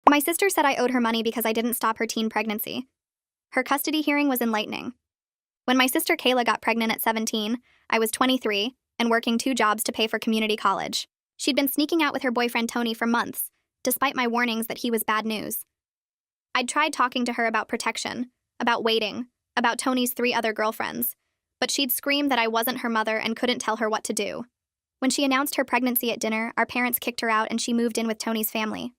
My sister said I owed her money because I didn't stop her teen pregnancy. Her custody hearing was enlightening. When my sister Kayla got pregnant at 17, I was 23 and working 2 jobs to pay for community college. She'd been sneaking out with her boyfriend Tony for months, despite my warnings that he was bad news. I'd tried talking to her about protection, about waiting, about Tony's 3 other girlfriends, but she'd scream that I wasn't her mother and couldn't tell her what to do. When she announced her pregnancy at dinner, our parents kicked her out and she moved in with Tony's family.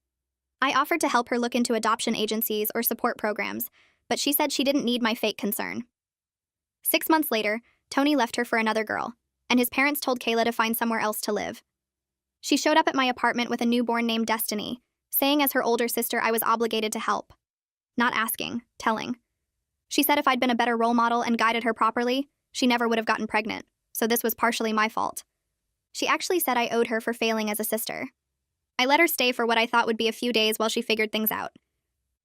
I offered to help her look into adoption agencies or support programs, but she said she didn't need my fake concern. 6 months later, Tony left her for another girl, and his parents told Kayla to find somewhere else to live. She showed up at my apartment with a newborn named Destiny, saying as her older sister I was obligated to help. Not asking, telling. She said if I'd been a better role model and guided her properly, she never would have gotten pregnant, so this was partially my fault. She actually said I owed her for failing as a sister. I let her stay for what I thought would be a few days while she figured things out.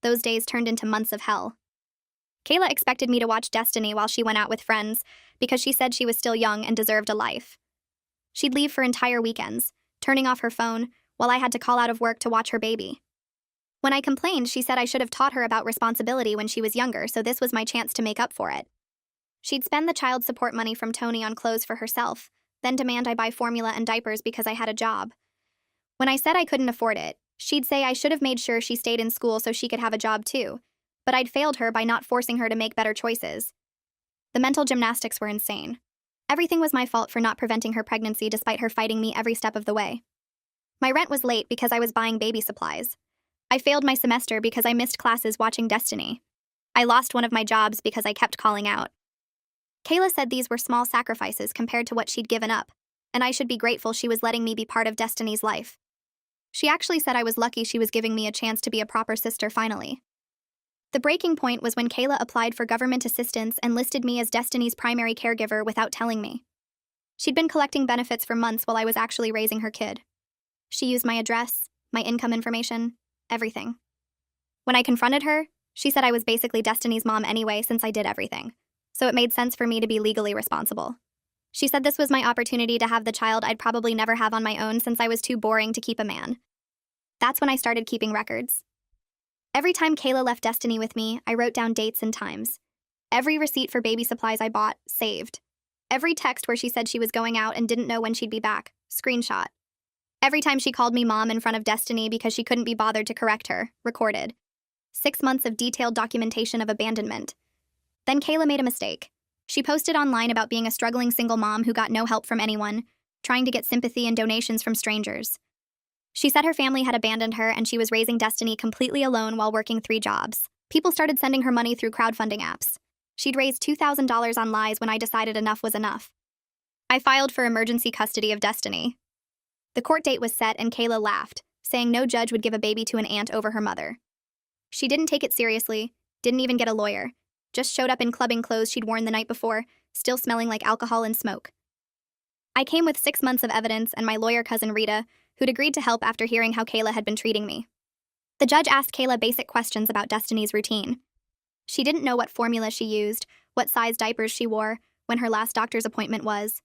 Those days turned into months of hell. Kayla expected me to watch Destiny while she went out with friends because she said she was still young and deserved a life. She'd leave for entire weekends, turning off her phone while I had to call out of work to watch her baby. When I complained, she said I should have taught her about responsibility when she was younger, so this was my chance to make up for it. She'd spend the child support money from Tony on clothes for herself, then demand I buy formula and diapers because I had a job. When I said I couldn't afford it, she'd say I should have made sure she stayed in school so she could have a job too, but I'd failed her by not forcing her to make better choices. The mental gymnastics were insane. Everything was my fault for not preventing her pregnancy despite her fighting me every step of the way. My rent was late because I was buying baby supplies. I failed my semester because I missed classes watching Destiny. I lost one of my jobs because I kept calling out. Kayla said these were small sacrifices compared to what she'd given up, and I should be grateful she was letting me be part of Destiny's life. She actually said I was lucky she was giving me a chance to be a proper sister finally. The breaking point was when Kayla applied for government assistance and listed me as Destiny's primary caregiver without telling me. She'd been collecting benefits for months while I was actually raising her kid. She used my address, my income information, everything. When I confronted her, she said I was basically Destiny's mom anyway since I did everything, so it made sense for me to be legally responsible. She said this was my opportunity to have the child I'd probably never have on my own since I was too boring to keep a man. That's when I started keeping records. Every time Kayla left Destiny with me, I wrote down dates and times. Every receipt for baby supplies I bought, saved. Every text where she said she was going out and didn't know when she'd be back, screenshot. Every time she called me mom in front of Destiny because she couldn't be bothered to correct her, recorded. 6 months of detailed documentation of abandonment. Then Kayla made a mistake. She posted online about being a struggling single mom who got no help from anyone, trying to get sympathy and donations from strangers. She said her family had abandoned her and she was raising Destiny completely alone while working 3 jobs. People started sending her money through crowdfunding apps. She'd raised $2,000 on lies when I decided enough was enough. I filed for emergency custody of Destiny. The court date was set and Kayla laughed, saying no judge would give a baby to an aunt over her mother. She didn't take it seriously, didn't even get a lawyer, just showed up in clubbing clothes she'd worn the night before, still smelling like alcohol and smoke. I came with 6 months of evidence and my lawyer cousin Rita, who'd agreed to help after hearing how Kayla had been treating me. The judge asked Kayla basic questions about Destiny's routine. She didn't know what formula she used, what size diapers she wore, when her last doctor's appointment was.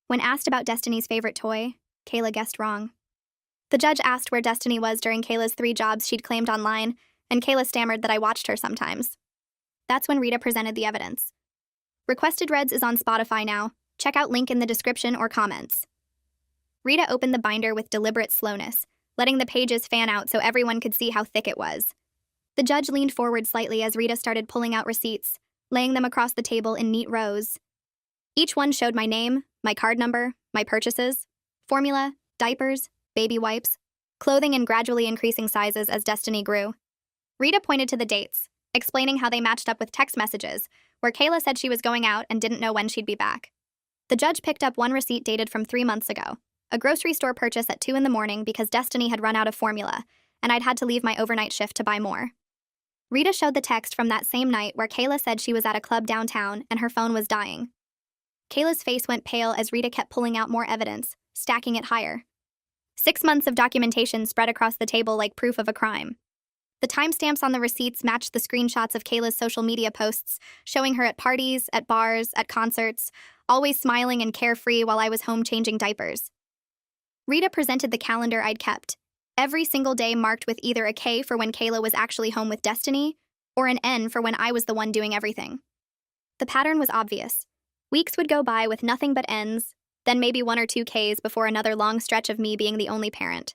When asked about Destiny's favorite toy, Kayla guessed wrong. The judge asked where Destiny was during Kayla's 3 jobs she'd claimed online, and Kayla stammered that I watched her sometimes. That's when Rita presented the evidence. Requested Reds is on Spotify now. Check out link in the description or comments. Rita opened the binder with deliberate slowness, letting the pages fan out so everyone could see how thick it was. The judge leaned forward slightly as Rita started pulling out receipts, laying them across the table in neat rows. Each one showed my name, my card number, my purchases, formula, diapers, baby wipes, clothing in gradually increasing sizes as Destiny grew. Rita pointed to the dates, explaining how they matched up with text messages, where Kayla said she was going out and didn't know when she'd be back. The judge picked up one receipt dated from 3 months ago, a grocery store purchase at 2 in the morning because Destiny had run out of formula, and I'd had to leave my overnight shift to buy more. Rita showed the text from that same night where Kayla said she was at a club downtown and her phone was dying. Kayla's face went pale as Rita kept pulling out more evidence, stacking it higher. 6 months of documentation spread across the table like proof of a crime. The timestamps on the receipts matched the screenshots of Kayla's social media posts, showing her at parties, at bars, at concerts, always smiling and carefree while I was home changing diapers. Rita presented the calendar I'd kept. Every single day marked with either a K for when Kayla was actually home with Destiny, or an N for when I was the one doing everything. The pattern was obvious. Weeks would go by with nothing but N's, then maybe 1 or 2 K's before another long stretch of me being the only parent.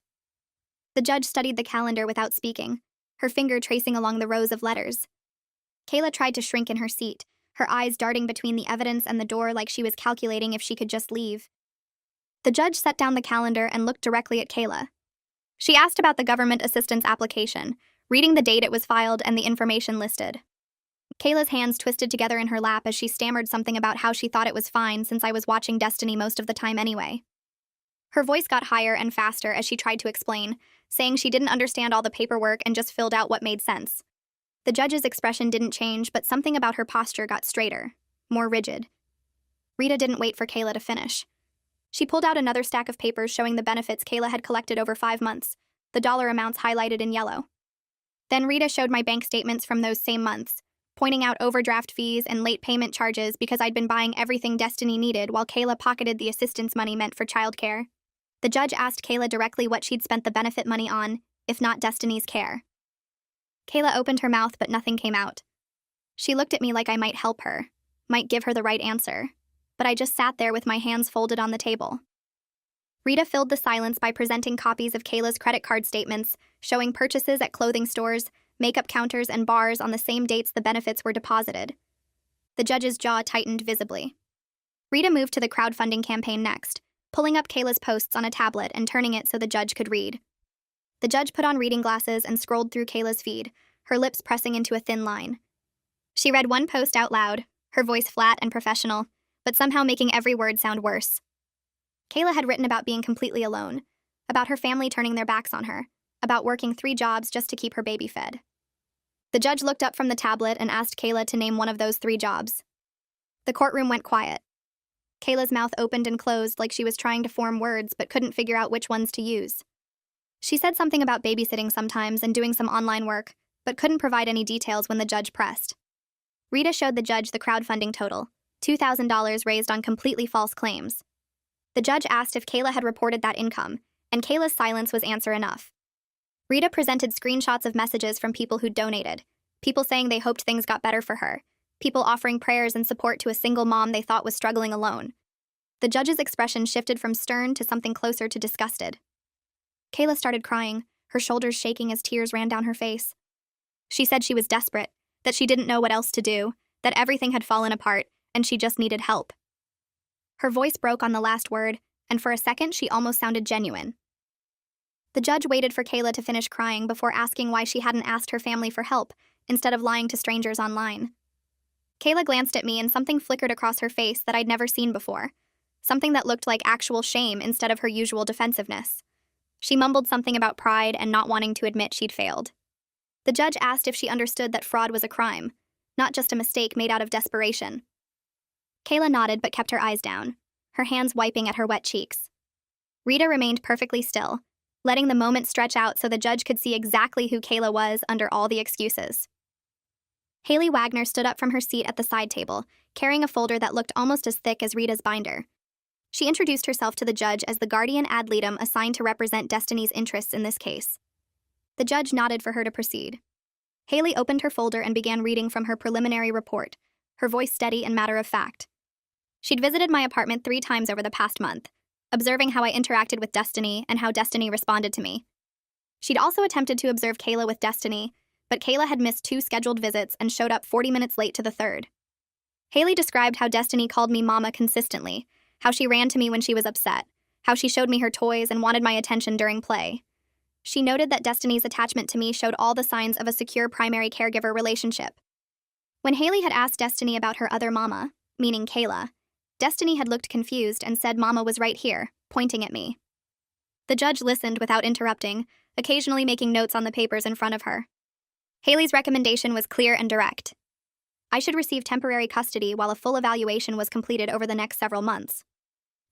The judge studied the calendar without speaking, her finger tracing along the rows of letters. Kayla tried to shrink in her seat, her eyes darting between the evidence and the door like she was calculating if she could just leave. The judge set down the calendar and looked directly at Kayla. She asked about the government assistance application, reading the date it was filed and the information listed. Kayla's hands twisted together in her lap as she stammered something about how she thought it was fine since I was watching Destiny most of the time anyway. Her voice got higher and faster as she tried to explain, saying she didn't understand all the paperwork and just filled out what made sense. The judge's expression didn't change, but something about her posture got straighter, more rigid. Rita didn't wait for Kayla to finish. She pulled out another stack of papers showing the benefits Kayla had collected over 5 months, the dollar amounts highlighted in yellow. Then Rita showed my bank statements from those same months, pointing out overdraft fees and late payment charges because I'd been buying everything Destiny needed while Kayla pocketed the assistance money meant for childcare. The judge asked Kayla directly what she'd spent the benefit money on, if not Destiny's care. Kayla opened her mouth, but nothing came out. She looked at me like I might help her, might give her the right answer, but I just sat there with my hands folded on the table. Rita filled the silence by presenting copies of Kayla's credit card statements, showing purchases at clothing stores, makeup counters, and bars on the same dates the benefits were deposited. The judge's jaw tightened visibly. Rita moved to the crowdfunding campaign next, pulling up Kayla's posts on a tablet and turning it so the judge could read. The judge put on reading glasses and scrolled through Kayla's feed, her lips pressing into a thin line. She read one post out loud, her voice flat and professional, but somehow making every word sound worse. Kayla had written about being completely alone, about her family turning their backs on her, about working 3 jobs just to keep her baby fed. The judge looked up from the tablet and asked Kayla to name one of those 3 jobs. The courtroom went quiet. Kayla's mouth opened and closed like she was trying to form words but couldn't figure out which ones to use. She said something about babysitting sometimes and doing some online work, but couldn't provide any details when the judge pressed. Rita showed the judge the crowdfunding total, $2,000 raised on completely false claims. The judge asked if Kayla had reported that income, and Kayla's silence was answer enough. Rita presented screenshots of messages from people who donated, people saying they hoped things got better for her, people offering prayers and support to a single mom they thought was struggling alone. The judge's expression shifted from stern to something closer to disgusted. Kayla started crying, her shoulders shaking as tears ran down her face. She said she was desperate, that she didn't know what else to do, that everything had fallen apart, and she just needed help. Her voice broke on the last word, and for a second she almost sounded genuine. The judge waited for Kayla to finish crying before asking why she hadn't asked her family for help, instead of lying to strangers online. Kayla glanced at me and something flickered across her face that I'd never seen before, something that looked like actual shame instead of her usual defensiveness. She mumbled something about pride and not wanting to admit she'd failed. The judge asked if she understood that fraud was a crime, not just a mistake made out of desperation. Kayla nodded but kept her eyes down, her hands wiping at her wet cheeks. Rita remained perfectly still, letting the moment stretch out so the judge could see exactly who Kayla was under all the excuses. Haley Wagner stood up from her seat at the side table, carrying a folder that looked almost as thick as Rita's binder. She introduced herself to the judge as the guardian ad litem assigned to represent Destiny's interests in this case. The judge nodded for her to proceed. Haley opened her folder and began reading from her preliminary report, her voice steady and matter-of-fact. She'd visited my apartment 3 times over the past month, observing how I interacted with Destiny and how Destiny responded to me. She'd also attempted to observe Kayla with Destiny, but Kayla had missed 2 scheduled visits and showed up 40 minutes late to the 3rd. Haley described how Destiny called me Mama consistently, how she ran to me when she was upset, how she showed me her toys and wanted my attention during play. She noted that Destiny's attachment to me showed all the signs of a secure primary caregiver relationship. When Haley had asked Destiny about her other mama, meaning Kayla, Destiny had looked confused and said Mama was right here, pointing at me. The judge listened without interrupting, occasionally making notes on the papers in front of her. Haley's recommendation was clear and direct. I should receive temporary custody while a full evaluation was completed over the next several months.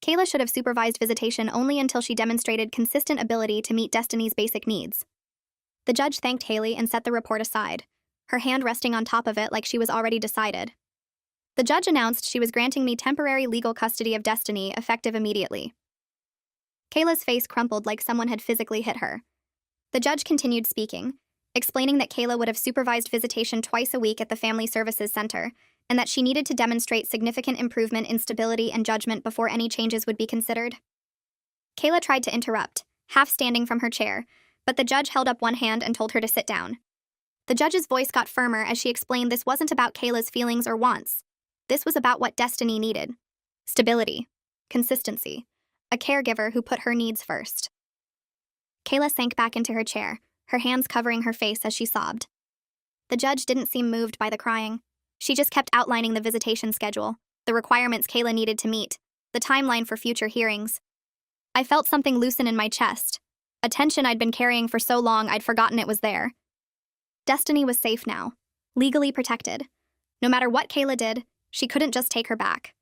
Kayla should have supervised visitation only until she demonstrated consistent ability to meet Destiny's basic needs. The judge thanked Haley and set the report aside, her hand resting on top of it like she was already decided. The judge announced she was granting me temporary legal custody of Destiny effective immediately. Kayla's face crumpled like someone had physically hit her. The judge continued speaking, explaining that Kayla would have supervised visitation twice a week at the Family Services Center, and that she needed to demonstrate significant improvement in stability and judgment before any changes would be considered. Kayla tried to interrupt, half standing from her chair, but the judge held up one hand and told her to sit down. The judge's voice got firmer as she explained this wasn't about Kayla's feelings or wants. This was about what Destiny needed. Stability. Consistency. A caregiver who put her needs first. Kayla sank back into her chair, her hands covering her face as she sobbed. The judge didn't seem moved by the crying. She just kept outlining the visitation schedule, the requirements Kayla needed to meet, the timeline for future hearings. I felt something loosen in my chest, a tension I'd been carrying for so long I'd forgotten it was there. Destiny was safe now, legally protected. No matter what Kayla did, she couldn't just take her back.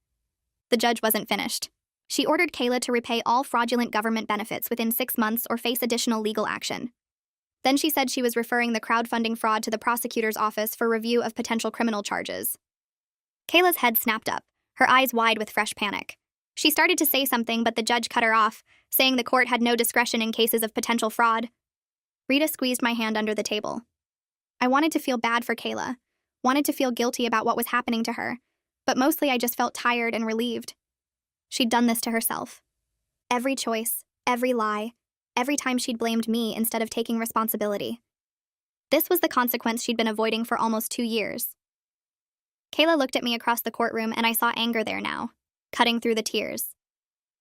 The judge wasn't finished. She ordered Kayla to repay all fraudulent government benefits within 6 months or face additional legal action. Then she said she was referring the crowdfunding fraud to the prosecutor's office for review of potential criminal charges. Kayla's head snapped up, her eyes wide with fresh panic. She started to say something, but the judge cut her off, saying the court had no discretion in cases of potential fraud. Rita squeezed my hand under the table. I wanted to feel bad for Kayla, wanted to feel guilty about what was happening to her, but mostly I just felt tired and relieved. She'd done this to herself. Every choice, every lie, every time she'd blamed me instead of taking responsibility. This was the consequence she'd been avoiding for almost 2 years. Kayla looked at me across the courtroom and I saw anger there now, cutting through the tears.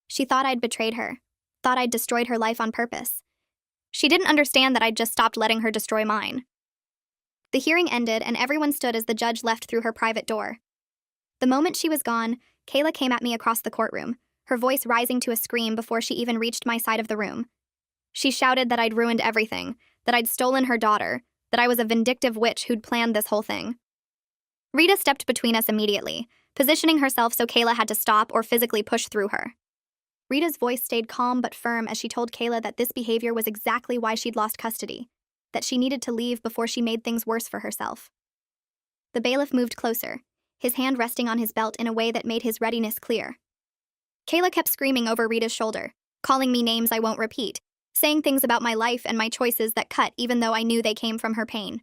She thought I'd betrayed her, thought I'd destroyed her life on purpose. She didn't understand that I'd just stopped letting her destroy mine. The hearing ended and everyone stood as the judge left through her private door. The moment she was gone, Kayla came at me across the courtroom, her voice rising to a scream before she even reached my side of the room. She shouted that I'd ruined everything, that I'd stolen her daughter, that I was a vindictive witch who'd planned this whole thing. Rita stepped between us immediately, positioning herself so Kayla had to stop or physically push through her. Rita's voice stayed calm but firm as she told Kayla that this behavior was exactly why she'd lost custody, that she needed to leave before she made things worse for herself. The bailiff moved closer, his hand resting on his belt in a way that made his readiness clear. Kayla kept screaming over Rita's shoulder, calling me names I won't repeat, saying things about my life and my choices that cut even though I knew they came from her pain.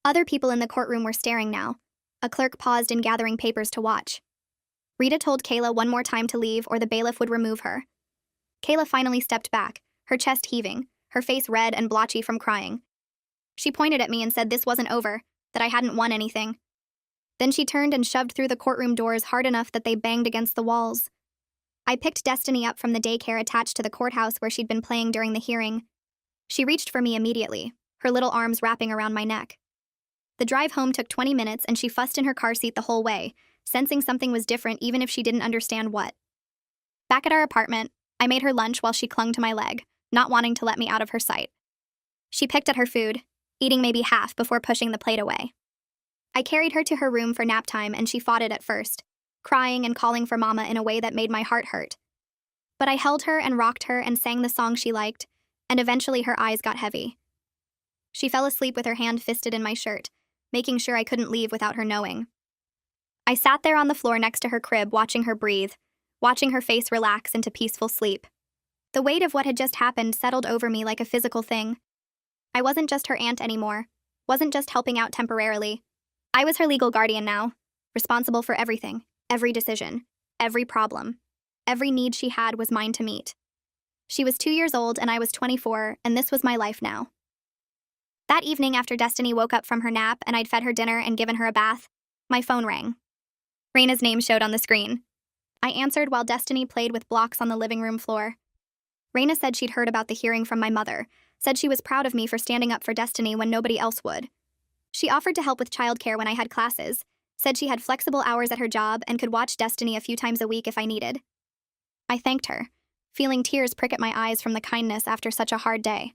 Other people in the courtroom were staring now. A clerk paused in gathering papers to watch. Rita told Kayla one more time to leave or the bailiff would remove her. Kayla finally stepped back, her chest heaving, her face red and blotchy from crying. She pointed at me and said this wasn't over, that I hadn't won anything. Then she turned and shoved through the courtroom doors hard enough that they banged against the walls. I picked Destiny up from the daycare attached to the courthouse where she'd been playing during the hearing. She reached for me immediately, her little arms wrapping around my neck. The drive home took 20 minutes and she fussed in her car seat the whole way, sensing something was different even if she didn't understand what. Back at our apartment, I made her lunch while she clung to my leg, not wanting to let me out of her sight. She picked at her food, eating maybe half before pushing the plate away. I carried her to her room for nap time and she fought it at first, crying and calling for Mama in a way that made my heart hurt. But I held her and rocked her and sang the song she liked, and eventually her eyes got heavy. She fell asleep with her hand fisted in my shirt, making sure I couldn't leave without her knowing. I sat there on the floor next to her crib watching her breathe, watching her face relax into peaceful sleep. The weight of what had just happened settled over me like a physical thing. I wasn't just her aunt anymore, wasn't just helping out temporarily. I was her legal guardian now, responsible for everything, every decision, every problem. Every need she had was mine to meet. She was 2 years old and I was 24, and this was my life now. That evening after Destiny woke up from her nap and I'd fed her dinner and given her a bath, my phone rang. Raina's name showed on the screen. I answered while Destiny played with blocks on the living room floor. Raina said she'd heard about the hearing from my mother, said she was proud of me for standing up for Destiny when nobody else would. She offered to help with childcare when I had classes, said she had flexible hours at her job and could watch Destiny a few times a week if I needed. I thanked her, feeling tears prick at my eyes from the kindness after such a hard day.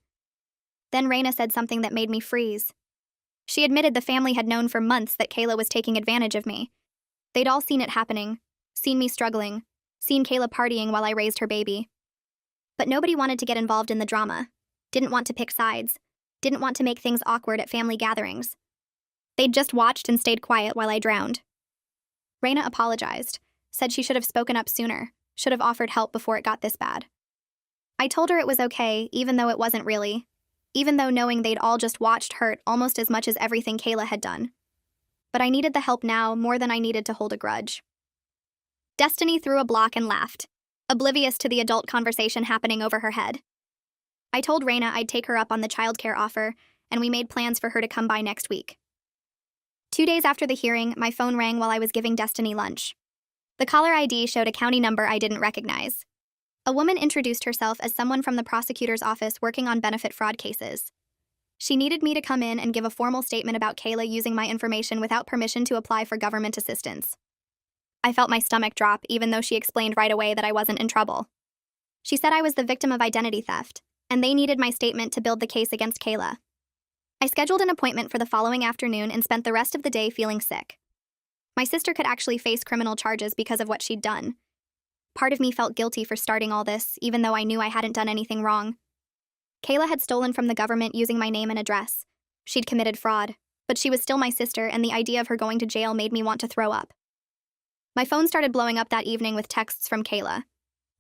Then Raina said something that made me freeze. She admitted the family had known for months that Kayla was taking advantage of me. They'd all seen it happening, seen me struggling, seen Kayla partying while I raised her baby. But nobody wanted to get involved in the drama, didn't want to pick sides, didn't want to make things awkward at family gatherings. They'd just watched and stayed quiet while I drowned. Raina apologized, said she should have spoken up sooner, should have offered help before it got this bad. I told her it was okay, even though it wasn't really. even though knowing they'd all just watched hurt almost as much as everything Kayla had done. But I needed the help now more than I needed to hold a grudge. Destiny threw a block and laughed, oblivious to the adult conversation happening over her head. I told Raina I'd take her up on the childcare offer, and we made plans for her to come by next week. 2 days after the hearing, my phone rang while I was giving Destiny lunch. The caller ID showed a county number I didn't recognize. A woman introduced herself as someone from the prosecutor's office working on benefit fraud cases. She needed me to come in and give a formal statement about Kayla using my information without permission to apply for government assistance. I felt my stomach drop, even though she explained right away that I wasn't in trouble. She said I was the victim of identity theft, and they needed my statement to build the case against Kayla. I scheduled an appointment for the following afternoon and spent the rest of the day feeling sick. My sister could actually face criminal charges because of what she'd done. Part of me felt guilty for starting all this, even though I knew I hadn't done anything wrong. Kayla had stolen from the government using my name and address. She'd committed fraud, but she was still my sister, and the idea of her going to jail made me want to throw up. My phone started blowing up that evening with texts from Kayla.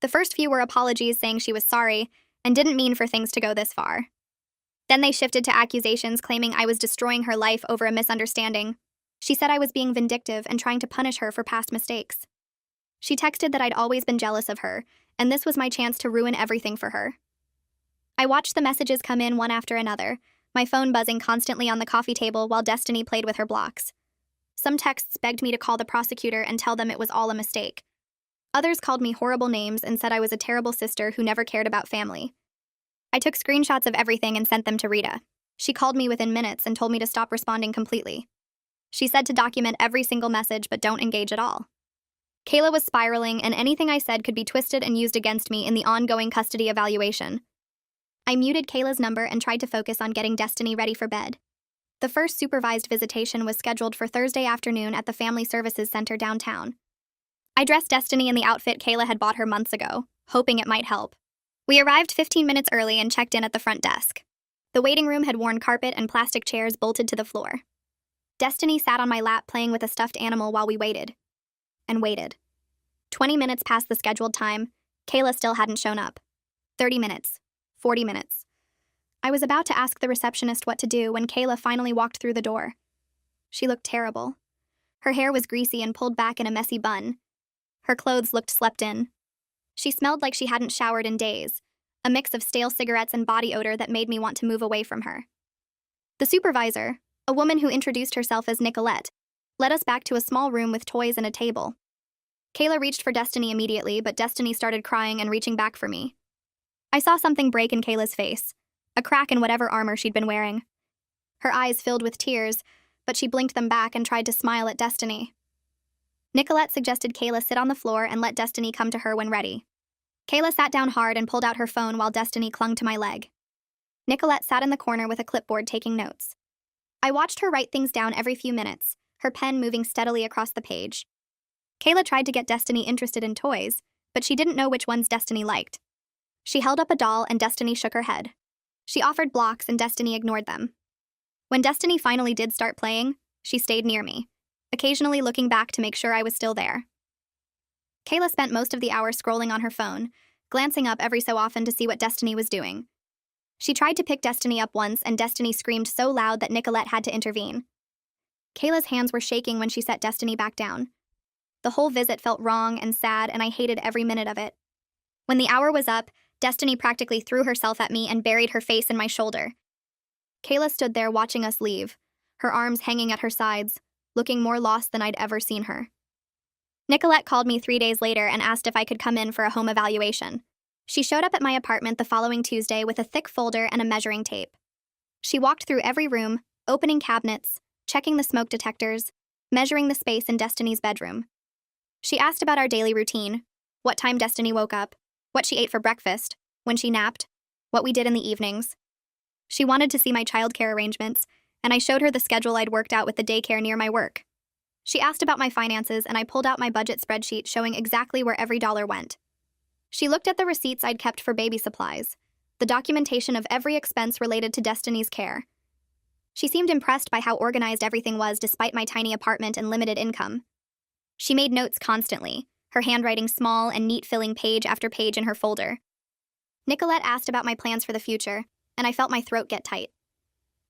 The first few were apologies saying she was sorry and didn't mean for things to go this far. Then they shifted to accusations claiming I was destroying her life over a misunderstanding. She said I was being vindictive and trying to punish her for past mistakes. She texted that I'd always been jealous of her, and this was my chance to ruin everything for her. I watched the messages come in one after another, my phone buzzing constantly on the coffee table while Destiny played with her blocks. Some texts begged me to call the prosecutor and tell them it was all a mistake. Others called me horrible names and said I was a terrible sister who never cared about family. I took screenshots of everything and sent them to Rita. She called me within minutes and told me to stop responding completely. She said to document every single message but don't engage at all. Kayla was spiraling, and anything I said could be twisted and used against me in the ongoing custody evaluation. I muted Kayla's number and tried to focus on getting Destiny ready for bed. The first supervised visitation was scheduled for Thursday afternoon at the Family Services Center downtown. I dressed Destiny in the outfit Kayla had bought her months ago, hoping it might help. We arrived 15 minutes early and checked in at the front desk. The waiting room had worn carpet and plastic chairs bolted to the floor. Destiny sat on my lap playing with a stuffed animal while we waited. And waited. 20 minutes past the scheduled time, Kayla still hadn't shown up. 30 minutes. 40 minutes. I was about to ask the receptionist what to do when Kayla finally walked through the door. She looked terrible. Her hair was greasy and pulled back in a messy bun. Her clothes looked slept in. She smelled like she hadn't showered in days, a mix of stale cigarettes and body odor that made me want to move away from her. The supervisor, a woman who introduced herself as Nicolette, led us back to a small room with toys and a table. Kayla reached for Destiny immediately, but Destiny started crying and reaching back for me. I saw something break in Kayla's face, a crack in whatever armor she'd been wearing. Her eyes filled with tears, but she blinked them back and tried to smile at Destiny. Nicolette suggested Kayla sit on the floor and let Destiny come to her when ready. Kayla sat down hard and pulled out her phone while Destiny clung to my leg. Nicolette sat in the corner with a clipboard taking notes. I watched her write things down every few minutes, her pen moving steadily across the page. Kayla tried to get Destiny interested in toys, but she didn't know which ones Destiny liked. She held up a doll and Destiny shook her head. She offered blocks and Destiny ignored them. When Destiny finally did start playing, she stayed near me, occasionally looking back to make sure I was still there. Kayla spent most of the hour scrolling on her phone, glancing up every so often to see what Destiny was doing. She tried to pick Destiny up once and Destiny screamed so loud that Nicolette had to intervene. Kayla's hands were shaking when she set Destiny back down. The whole visit felt wrong and sad, and I hated every minute of it. When the hour was up, Destiny practically threw herself at me and buried her face in my shoulder. Kayla stood there watching us leave, her arms hanging at her sides, looking more lost than I'd ever seen her. Nicolette called me 3 days later and asked if I could come in for a home evaluation. She showed up at my apartment the following Tuesday with a thick folder and a measuring tape. She walked through every room, opening cabinets, checking the smoke detectors, measuring the space in Destiny's bedroom. She asked about our daily routine, what time Destiny woke up, what she ate for breakfast, when she napped, what we did in the evenings. She wanted to see my childcare arrangements, and I showed her the schedule I'd worked out with the daycare near my work. She asked about my finances, and I pulled out my budget spreadsheet showing exactly where every dollar went. She looked at the receipts I'd kept for baby supplies, the documentation of every expense related to Destiny's care. She seemed impressed by how organized everything was despite my tiny apartment and limited income. She made notes constantly, her handwriting small and neat, filling page after page in her folder. Nicolette asked about my plans for the future. and I felt my throat get tight.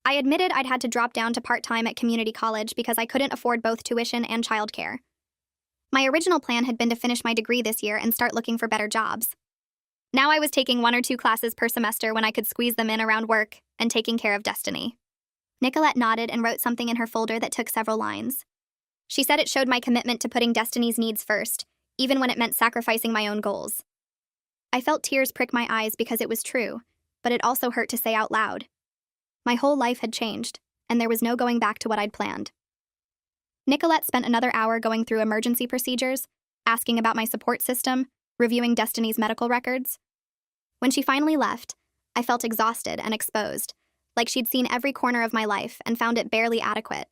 I admitted I'd had to drop down to part-time at community college because I couldn't afford both tuition and childcare. My original plan had been to finish my degree this year and start looking for better jobs. Now I was taking 1 or 2 classes per semester when I could squeeze them in around work and taking care of Destiny. Nicolette nodded and wrote something in her folder that took several lines. She said it showed my commitment to putting Destiny's needs first, even when it meant sacrificing my own goals. I felt tears prick my eyes because it was true, but it also hurt to say out loud. My whole life had changed, and there was no going back to what I'd planned. Nicolette spent another hour going through emergency procedures, asking about my support system, reviewing Destiny's medical records. When she finally left, I felt exhausted and exposed, like she'd seen every corner of my life and found it barely adequate.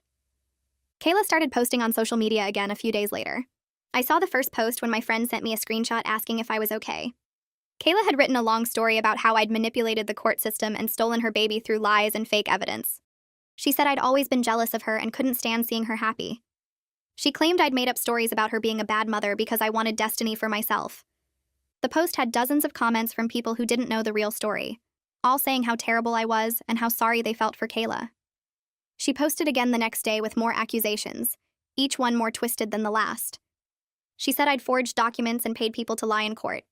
Kayla started posting on social media again a few days later. I saw the first post when my friend sent me a screenshot asking if I was okay. Kayla had written a long story about how I'd manipulated the court system and stolen her baby through lies and fake evidence. She said I'd always been jealous of her and couldn't stand seeing her happy. She claimed I'd made up stories about her being a bad mother because I wanted Destiny for myself. The post had dozens of comments from people who didn't know the real story, all saying how terrible I was and how sorry they felt for Kayla. She posted again the next day with more accusations, each one more twisted than the last. She said I'd forged documents and paid people to lie in court.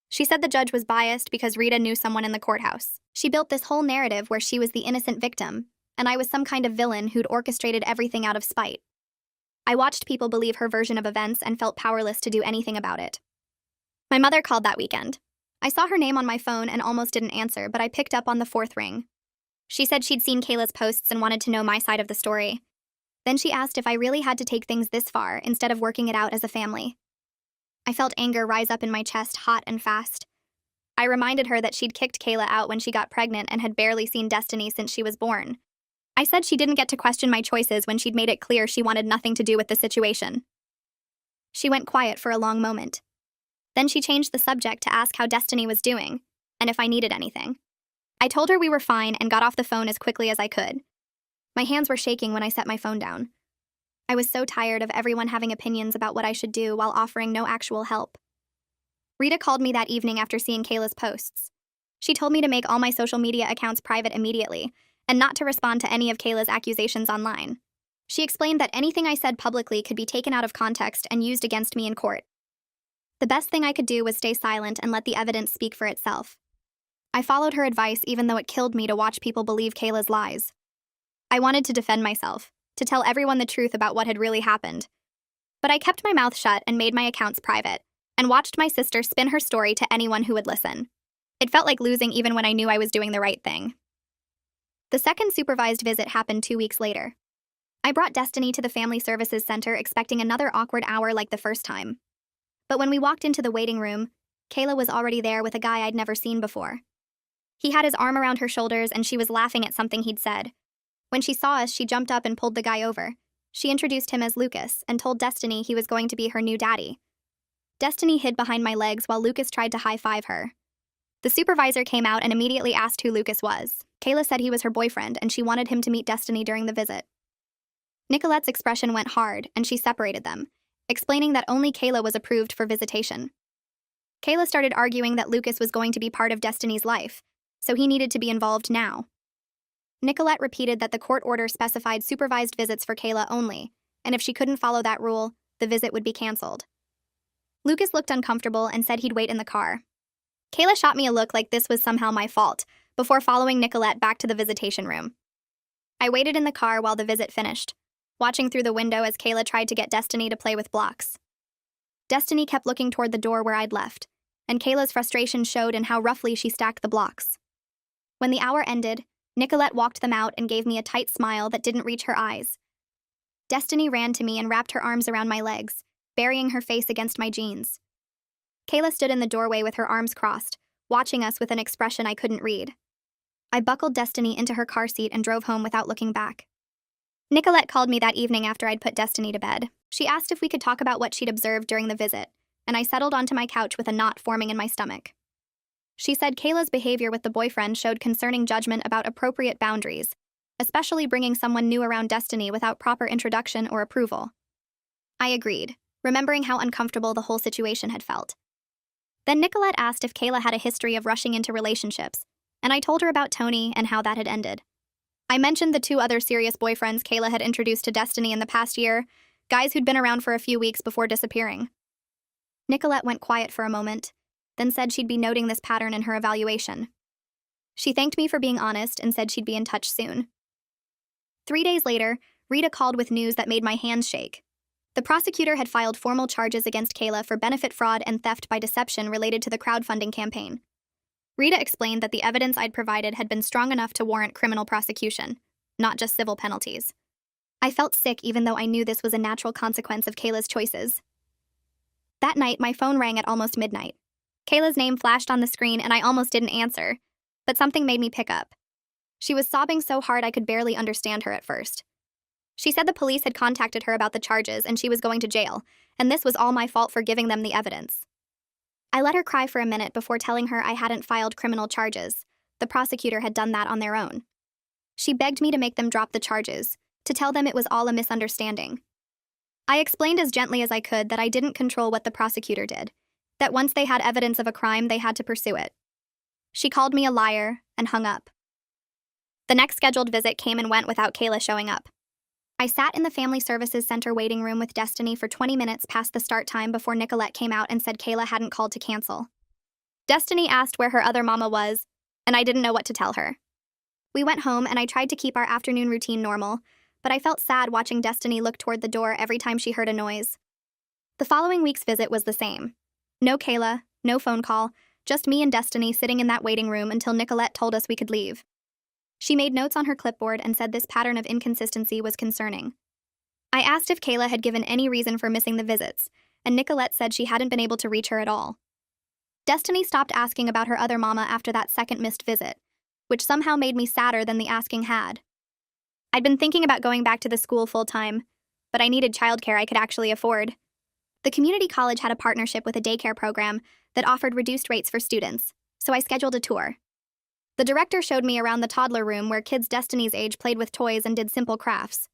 She said the judge was biased because Rita knew someone in the courthouse. She built this whole narrative where she was the innocent victim, and I was some kind of villain who'd orchestrated everything out of spite. I watched people believe her version of events and felt powerless to do anything about it. My mother called that weekend. I saw her name on my phone and almost didn't answer, but I picked up on the 4th ring. She said she'd seen Kayla's posts and wanted to know my side of the story. Then she asked if I really had to take things this far instead of working it out as a family. I felt anger rise up in my chest hot and fast. I reminded her that she'd kicked Kayla out when she got pregnant and had barely seen Destiny since she was born. I said she didn't get to question my choices when she'd made it clear she wanted nothing to do with the situation. She went quiet for a long moment. Then she changed the subject to ask how Destiny was doing, and if I needed anything. I told her we were fine and got off the phone as quickly as I could. My hands were shaking when I set my phone down. I was so tired of everyone having opinions about what I should do while offering no actual help. Rita called me that evening after seeing Kayla's posts. She told me to make all my social media accounts private immediately, and not to respond to any of Kayla's accusations online. She explained that anything I said publicly could be taken out of context and used against me in court. The best thing I could do was stay silent and let the evidence speak for itself. I followed her advice even though it killed me to watch people believe Kayla's lies. I wanted to defend myself, to tell everyone the truth about what had really happened. But I kept my mouth shut and made my accounts private, and watched my sister spin her story to anyone who would listen. It felt like losing even when I knew I was doing the right thing. The second supervised visit happened 2 weeks later. I brought Destiny to the Family Services Center expecting another awkward hour like the first time. But when we walked into the waiting room, Kayla was already there with a guy I'd never seen before. He had his arm around her shoulders and she was laughing at something he'd said. When she saw us, she jumped up and pulled the guy over. She introduced him as Lucas and told Destiny he was going to be her new daddy. Destiny hid behind my legs while Lucas tried to high-five her. The supervisor came out and immediately asked who Lucas was. Kayla said he was her boyfriend and she wanted him to meet Destiny during the visit. Nicolette's expression went hard and she separated them, explaining that only Kayla was approved for visitation. Kayla started arguing that Lucas was going to be part of Destiny's life, so he needed to be involved now. Nicolette repeated that the court order specified supervised visits for Kayla only, and if she couldn't follow that rule, the visit would be canceled. Lucas looked uncomfortable and said he'd wait in the car. Kayla shot me a look like this was somehow my fault, before following Nicolette back to the visitation room. I waited in the car while the visit finished, watching through the window as Kayla tried to get Destiny to play with blocks. Destiny kept looking toward the door where I'd left, and Kayla's frustration showed in how roughly she stacked the blocks. When the hour ended, Nicolette walked them out and gave me a tight smile that didn't reach her eyes. Destiny ran to me and wrapped her arms around my legs, burying her face against my jeans. Kayla stood in the doorway with her arms crossed, watching us with an expression I couldn't read. I buckled Destiny into her car seat and drove home without looking back. Nicolette called me that evening after I'd put Destiny to bed. She asked if we could talk about what she'd observed during the visit, and I settled onto my couch with a knot forming in my stomach. She said Kayla's behavior with the boyfriend showed concerning judgment about appropriate boundaries, especially bringing someone new around Destiny without proper introduction or approval. I agreed, remembering how uncomfortable the whole situation had felt. Then Nicolette asked if Kayla had a history of rushing into relationships, and I told her about Tony and how that had ended. I mentioned the 2 other serious boyfriends Kayla had introduced to Destiny in the past year, guys who'd been around for a few weeks before disappearing. Nicolette went quiet for a moment, then said she'd be noting this pattern in her evaluation. She thanked me for being honest and said she'd be in touch soon. 3 days later, Rita called with news that made my hands shake. The prosecutor had filed formal charges against Kayla for benefit fraud and theft by deception related to the crowdfunding campaign. Rita explained that the evidence I'd provided had been strong enough to warrant criminal prosecution, not just civil penalties. I felt sick even though I knew this was a natural consequence of Kayla's choices. That night, my phone rang at almost midnight. Kayla's name flashed on the screen and I almost didn't answer, but something made me pick up. She was sobbing so hard I could barely understand her at first. She said the police had contacted her about the charges and she was going to jail, and this was all my fault for giving them the evidence. I let her cry for a minute before telling her I hadn't filed criminal charges. The prosecutor had done that on their own. She begged me to make them drop the charges, to tell them it was all a misunderstanding. I explained as gently as I could that I didn't control what the prosecutor did, that once they had evidence of a crime, they had to pursue it. She called me a liar and hung up. The next scheduled visit came and went without Kayla showing up. I sat in the Family Services Center waiting room with Destiny for 20 minutes past the start time before Nicolette came out and said Kayla hadn't called to cancel. Destiny asked where her other mama was, and I didn't know what to tell her. We went home and I tried to keep our afternoon routine normal, but I felt sad watching Destiny look toward the door every time she heard a noise. The following week's visit was the same. No Kayla, no phone call, just me and Destiny sitting in that waiting room until Nicolette told us we could leave. She made notes on her clipboard and said this pattern of inconsistency was concerning. I asked if Kayla had given any reason for missing the visits, and Nicolette said she hadn't been able to reach her at all. Destiny stopped asking about her other mama after that second missed visit, which somehow made me sadder than the asking had. I'd been thinking about going back to the school full-time, but I needed childcare I could actually afford. The community college had a partnership with a daycare program that offered reduced rates for students, so I scheduled a tour. The director showed me around the toddler room where kids Destiny's age played with toys and did simple crafts.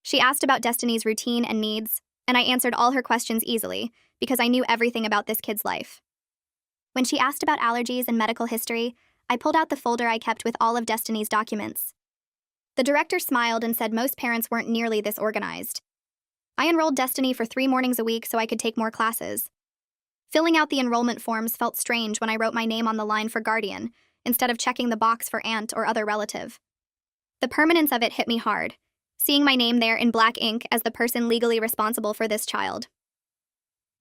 She asked about Destiny's routine and needs, and I answered all her questions easily because I knew everything about this kid's life. When she asked about allergies and medical history, I pulled out the folder I kept with all of Destiny's documents. The director smiled and said most parents weren't nearly this organized. I enrolled Destiny for 3 mornings a week so I could take more classes. Filling out the enrollment forms felt strange when I wrote my name on the line for guardian, instead of checking the box for aunt or other relative. The permanence of it hit me hard, seeing my name there in black ink as the person legally responsible for this child.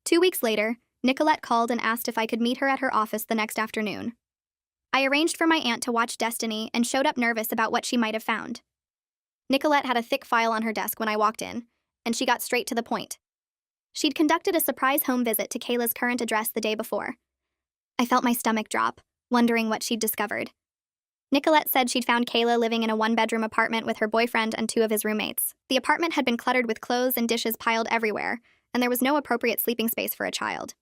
2 weeks later, Nicolette called and asked if I could meet her at her office the next afternoon. I arranged for my aunt to watch Destiny and showed up nervous about what she might have found. Nicolette had a thick file on her desk when I walked in, and she got straight to the point. She'd conducted a surprise home visit to Kayla's current address the day before. I felt my stomach drop, wondering what she'd discovered. Nicolette said she'd found Kayla living in a 1-bedroom apartment with her boyfriend and 2 of his roommates. The apartment had been cluttered with clothes and dishes piled everywhere, and there was no appropriate sleeping space for a child.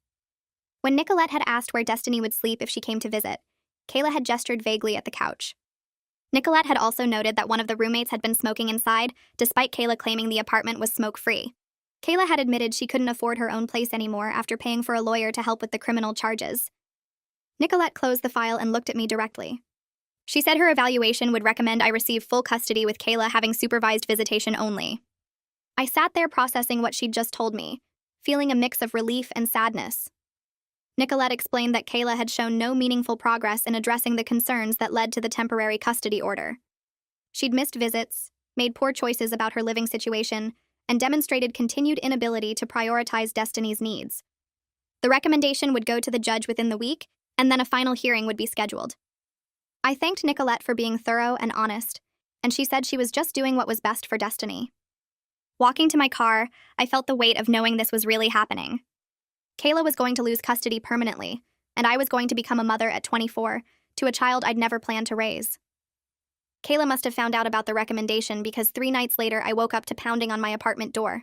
When Nicolette had asked where Destiny would sleep if she came to visit, Kayla had gestured vaguely at the couch. Nicolette had also noted that one of the roommates had been smoking inside, despite Kayla claiming the apartment was smoke-free. Kayla had admitted she couldn't afford her own place anymore after paying for a lawyer to help with the criminal charges. Nicolette closed the file and looked at me directly. She said her evaluation would recommend I receive full custody with Kayla having supervised visitation only. I sat there processing what she'd just told me, feeling a mix of relief and sadness. Nicolette explained that Kayla had shown no meaningful progress in addressing the concerns that led to the temporary custody order. She'd missed visits, made poor choices about her living situation, and demonstrated continued inability to prioritize Destiny's needs. The recommendation would go to the judge within the week, and then a final hearing would be scheduled. I thanked Nicolette for being thorough and honest, and she said she was just doing what was best for Destiny. Walking to my car, I felt the weight of knowing this was really happening. Kayla was going to lose custody permanently, and I was going to become a mother at 24 to a child I'd never planned to raise. Kayla must have found out about the recommendation because 3 nights later I woke up to pounding on my apartment door.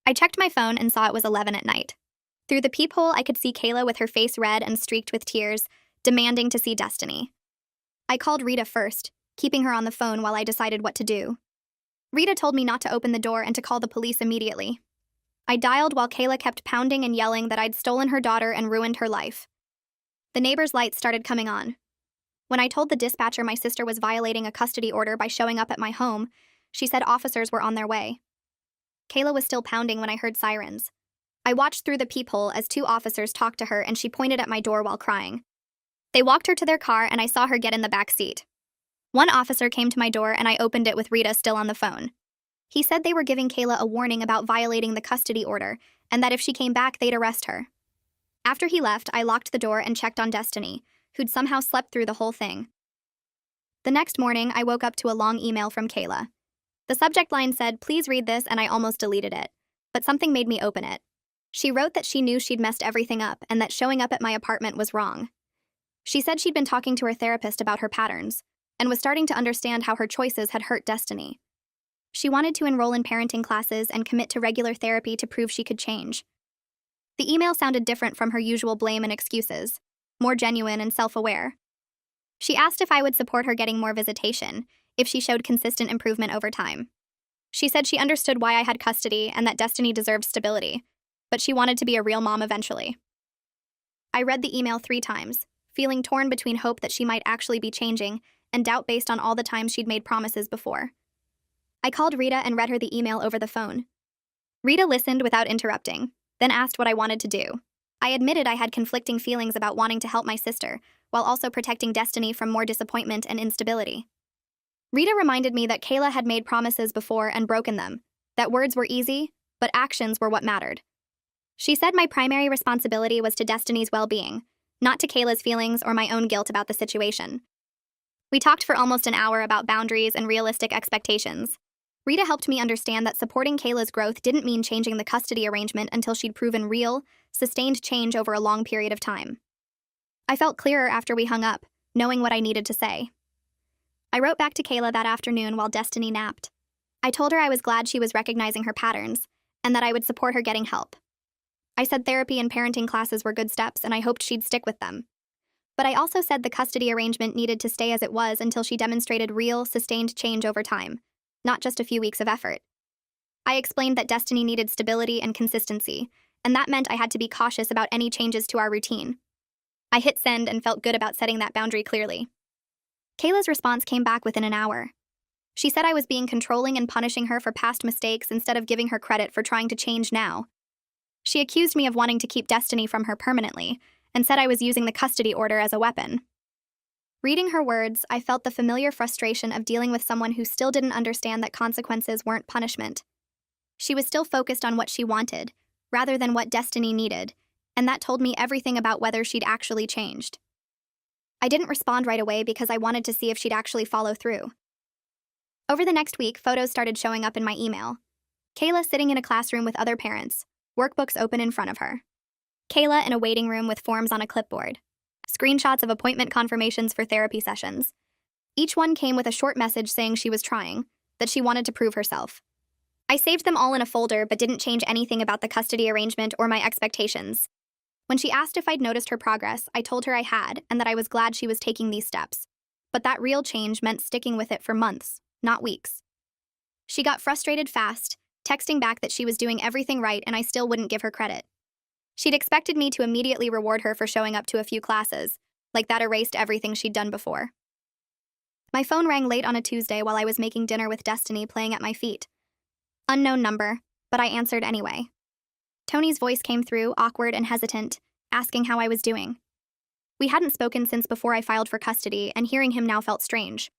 I checked my phone and saw it was 11 at night. Through the peephole, I could see Kayla with her face red and streaked with tears, demanding to see Destiny. I called Rita first, keeping her on the phone while I decided what to do. Rita told me not to open the door and to call the police immediately. I dialed while Kayla kept pounding and yelling that I'd stolen her daughter and ruined her life. The neighbor's lights started coming on. When I told the dispatcher my sister was violating a custody order by showing up at my home, she said officers were on their way. Kayla was still pounding when I heard sirens. I watched through the peephole as 2 officers talked to her and she pointed at my door while crying. They walked her to their car and I saw her get in the back seat. One officer came to my door and I opened it with Rita still on the phone. He said they were giving Kayla a warning about violating the custody order and that if she came back, they'd arrest her. After he left, I locked the door and checked on Destiny, who'd somehow slept through the whole thing. The next morning, I woke up to a long email from Kayla. The subject line said, "Please read this," and I almost deleted it. But something made me open it. She wrote that she knew she'd messed everything up and that showing up at my apartment was wrong. She said she'd been talking to her therapist about her patterns and was starting to understand how her choices had hurt Destiny. She wanted to enroll in parenting classes and commit to regular therapy to prove she could change. The email sounded different from her usual blame and excuses, more genuine and self-aware. She asked if I would support her getting more visitation if she showed consistent improvement over time. She said she understood why I had custody and that Destiny deserved stability, but she wanted to be a real mom eventually. I read the email 3 times, feeling torn between hope that she might actually be changing and doubt based on all the times she'd made promises before. I called Rita and read her the email over the phone. Rita listened without interrupting, then asked what I wanted to do. I admitted I had conflicting feelings about wanting to help my sister, while also protecting Destiny from more disappointment and instability. Rita reminded me that Kayla had made promises before and broken them, that words were easy, but actions were what mattered. She said my primary responsibility was to Destiny's well-being, not to Kayla's feelings or my own guilt about the situation. We talked for almost an hour about boundaries and realistic expectations. Rita helped me understand that supporting Kayla's growth didn't mean changing the custody arrangement until she'd proven real, sustained change over a long period of time. I felt clearer after we hung up, knowing what I needed to say. I wrote back to Kayla that afternoon while Destiny napped. I told her I was glad she was recognizing her patterns, and that I would support her getting help. I said therapy and parenting classes were good steps, and I hoped she'd stick with them. But I also said the custody arrangement needed to stay as it was until she demonstrated real, sustained change over time, not just a few weeks of effort. I explained that Destiny needed stability and consistency, and that meant I had to be cautious about any changes to our routine. I hit send and felt good about setting that boundary clearly. Kayla's response came back within an hour. She said I was being controlling and punishing her for past mistakes instead of giving her credit for trying to change now. She accused me of wanting to keep Destiny from her permanently, and said I was using the custody order as a weapon. Reading her words, I felt the familiar frustration of dealing with someone who still didn't understand that consequences weren't punishment. She was still focused on what she wanted, rather than what Destiny needed, and that told me everything about whether she'd actually changed. I didn't respond right away because I wanted to see if she'd actually follow through. Over the next week, photos started showing up in my email. Kayla sitting in a classroom with other parents, workbooks open in front of her. Kayla in a waiting room with forms on a clipboard. Screenshots of appointment confirmations for therapy sessions. Each one came with a short message saying she was trying, that she wanted to prove herself. I saved them all in a folder but didn't change anything about the custody arrangement or my expectations. When she asked if I'd noticed her progress, I told her I had and that I was glad she was taking these steps. But that real change meant sticking with it for months, not weeks. She got frustrated fast, texting back that she was doing everything right and I still wouldn't give her credit. She'd expected me to immediately reward her for showing up to a few classes, like that erased everything she'd done before. My phone rang late on a Tuesday while I was making dinner with Destiny playing at my feet. Unknown number, but I answered anyway. Tony's voice came through, awkward and hesitant, asking how I was doing. We hadn't spoken since before I filed for custody, and hearing him now felt strange.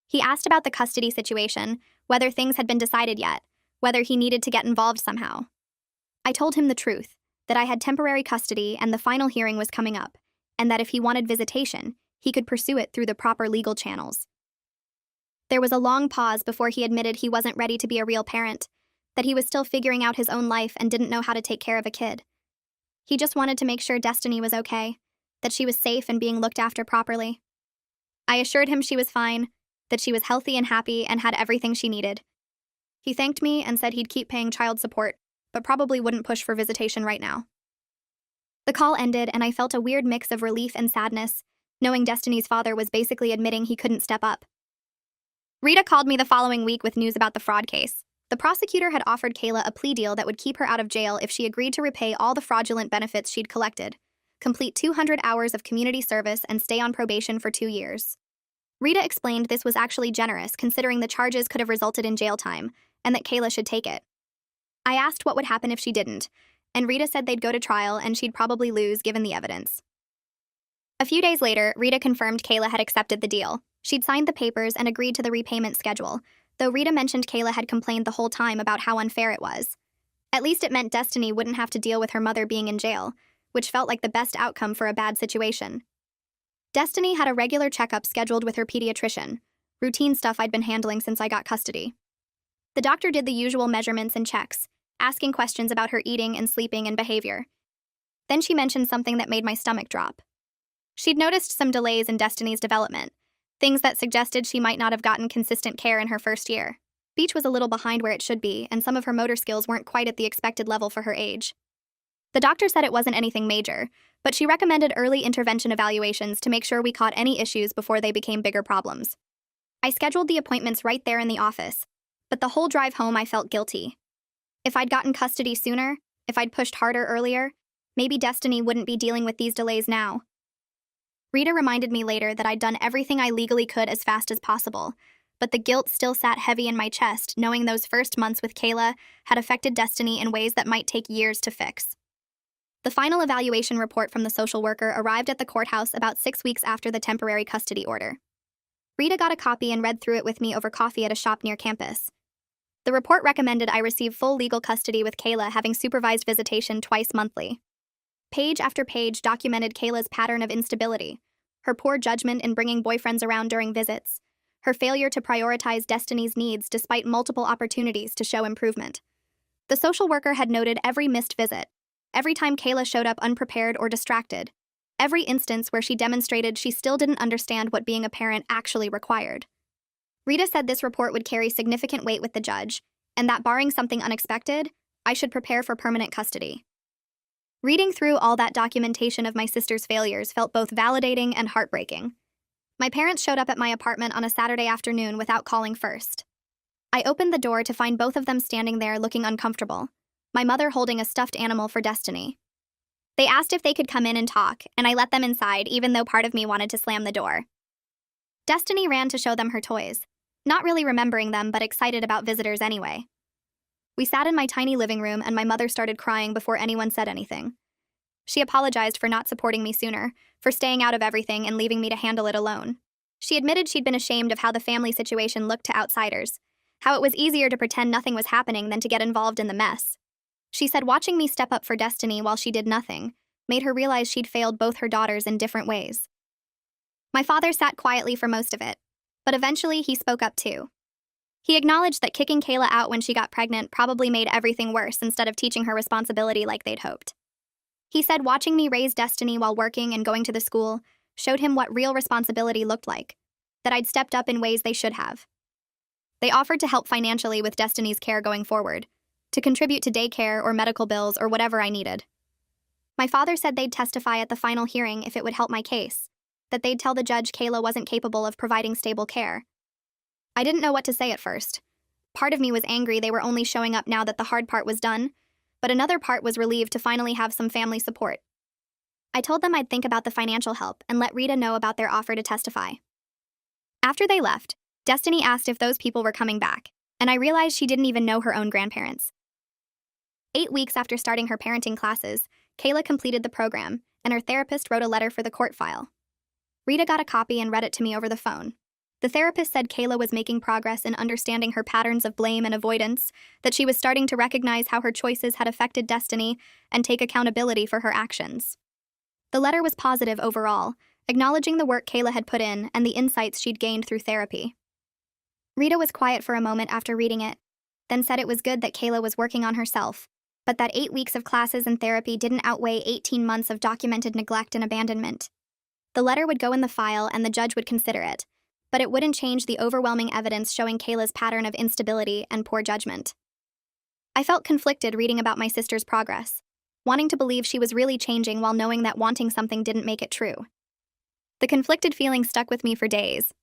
He asked about the custody situation, whether things had been decided yet, whether he needed to get involved somehow. I told him the truth, that I had temporary custody and the final hearing was coming up, and that if he wanted visitation, he could pursue it through the proper legal channels. There was a long pause before he admitted he wasn't ready to be a real parent, that he was still figuring out his own life and didn't know how to take care of a kid. He just wanted to make sure Destiny was okay, that she was safe and being looked after properly. I assured him she was fine, that she was healthy and happy and had everything she needed. He thanked me and said he'd keep paying child support, but probably wouldn't push for visitation right now. The call ended and I felt a weird mix of relief and sadness, knowing Destiny's father was basically admitting he couldn't step up. Rita called me the following week with news about the fraud case. The prosecutor had offered Kayla a plea deal that would keep her out of jail if she agreed to repay all the fraudulent benefits she'd collected. complete 200 hours of community service, and stay on probation for 2 years. Rita explained this was actually generous considering the charges could have resulted in jail time, and that Kayla should take it. I asked what would happen if she didn't, and Rita said they'd go to trial and she'd probably lose given the evidence. A few days later, Rita confirmed Kayla had accepted the deal. She'd signed the papers and agreed to the repayment schedule, though Rita mentioned Kayla had complained the whole time about how unfair it was. At least it meant Destiny wouldn't have to deal with her mother being in jail, which felt like the best outcome for a bad situation. Destiny had a regular checkup scheduled with her pediatrician, routine stuff I'd been handling since I got custody. The doctor did the usual measurements and checks, asking questions about her eating and sleeping and behavior. Then she mentioned something that made my stomach drop. She'd noticed some delays in Destiny's development, things that suggested she might not have gotten consistent care in her first year. Speech was a little behind where it should be, and some of her motor skills weren't quite at the expected level for her age. The doctor said it wasn't anything major, but she recommended early intervention evaluations to make sure we caught any issues before they became bigger problems. I scheduled the appointments right there in the office, but the whole drive home I felt guilty. If I'd gotten custody sooner, if I'd pushed harder earlier, maybe Destiny wouldn't be dealing with these delays now. Rita reminded me later that I'd done everything I legally could as fast as possible, but the guilt still sat heavy in my chest, knowing those first months with Kayla had affected Destiny in ways that might take years to fix. The final evaluation report from the social worker arrived at the courthouse about 6 weeks after the temporary custody order. Rita got a copy and read through it with me over coffee at a shop near campus. The report recommended I receive full legal custody with Kayla having supervised visitation twice monthly. Page after page documented Kayla's pattern of instability, her poor judgment in bringing boyfriends around during visits, her failure to prioritize Destiny's needs despite multiple opportunities to show improvement. The social worker had noted every missed visit, every time Kayla showed up unprepared or distracted, every instance where she demonstrated she still didn't understand what being a parent actually required. Rita said this report would carry significant weight with the judge, and that barring something unexpected, I should prepare for permanent custody. Reading through all that documentation of my sister's failures felt both validating and heartbreaking. My parents showed up at my apartment on a Saturday afternoon without calling first. I opened the door to find both of them standing there looking uncomfortable, my mother holding a stuffed animal for Destiny. They asked if they could come in and talk, and I let them inside even though part of me wanted to slam the door. Destiny ran to show them her toys, not really remembering them but excited about visitors anyway. We sat in my tiny living room and my mother started crying before anyone said anything. She apologized for not supporting me sooner, for staying out of everything and leaving me to handle it alone. She admitted she'd been ashamed of how the family situation looked to outsiders, how it was easier to pretend nothing was happening than to get involved in the mess. She said watching me step up for Destiny while she did nothing made her realize she'd failed both her daughters in different ways. My father sat quietly for most of it, but eventually he spoke up too. He acknowledged that kicking Kayla out when she got pregnant probably made everything worse instead of teaching her responsibility like they'd hoped. He said watching me raise Destiny while working and going to the school showed him what real responsibility looked like, that I'd stepped up in ways they should have. They offered to help financially with Destiny's care going forward, to contribute to daycare or medical bills or whatever I needed. My father said they'd testify at the final hearing if it would help my case, that they'd tell the judge Kayla wasn't capable of providing stable care. I didn't know what to say at first. Part of me was angry they were only showing up now that the hard part was done, but another part was relieved to finally have some family support. I told them I'd think about the financial help and let Rita know about their offer to testify. After they left, Destiny asked if those people were coming back, and I realized she didn't even know her own grandparents. 8 weeks after starting her parenting classes, Kayla completed the program, and her therapist wrote a letter for the court file. Rita got a copy and read it to me over the phone. The therapist said Kayla was making progress in understanding her patterns of blame and avoidance, that she was starting to recognize how her choices had affected Destiny and take accountability for her actions. The letter was positive overall, acknowledging the work Kayla had put in and the insights she'd gained through therapy. Rita was quiet for a moment after reading it, then said it was good that Kayla was working on herself, but that 8 weeks of classes and therapy didn't outweigh 18 months of documented neglect and abandonment. The letter would go in the file and the judge would consider it, but it wouldn't change the overwhelming evidence showing Kayla's pattern of instability and poor judgment. I felt conflicted reading about my sister's progress, wanting to believe she was really changing while knowing that wanting something didn't make it true. The conflicted feeling stuck with me for days.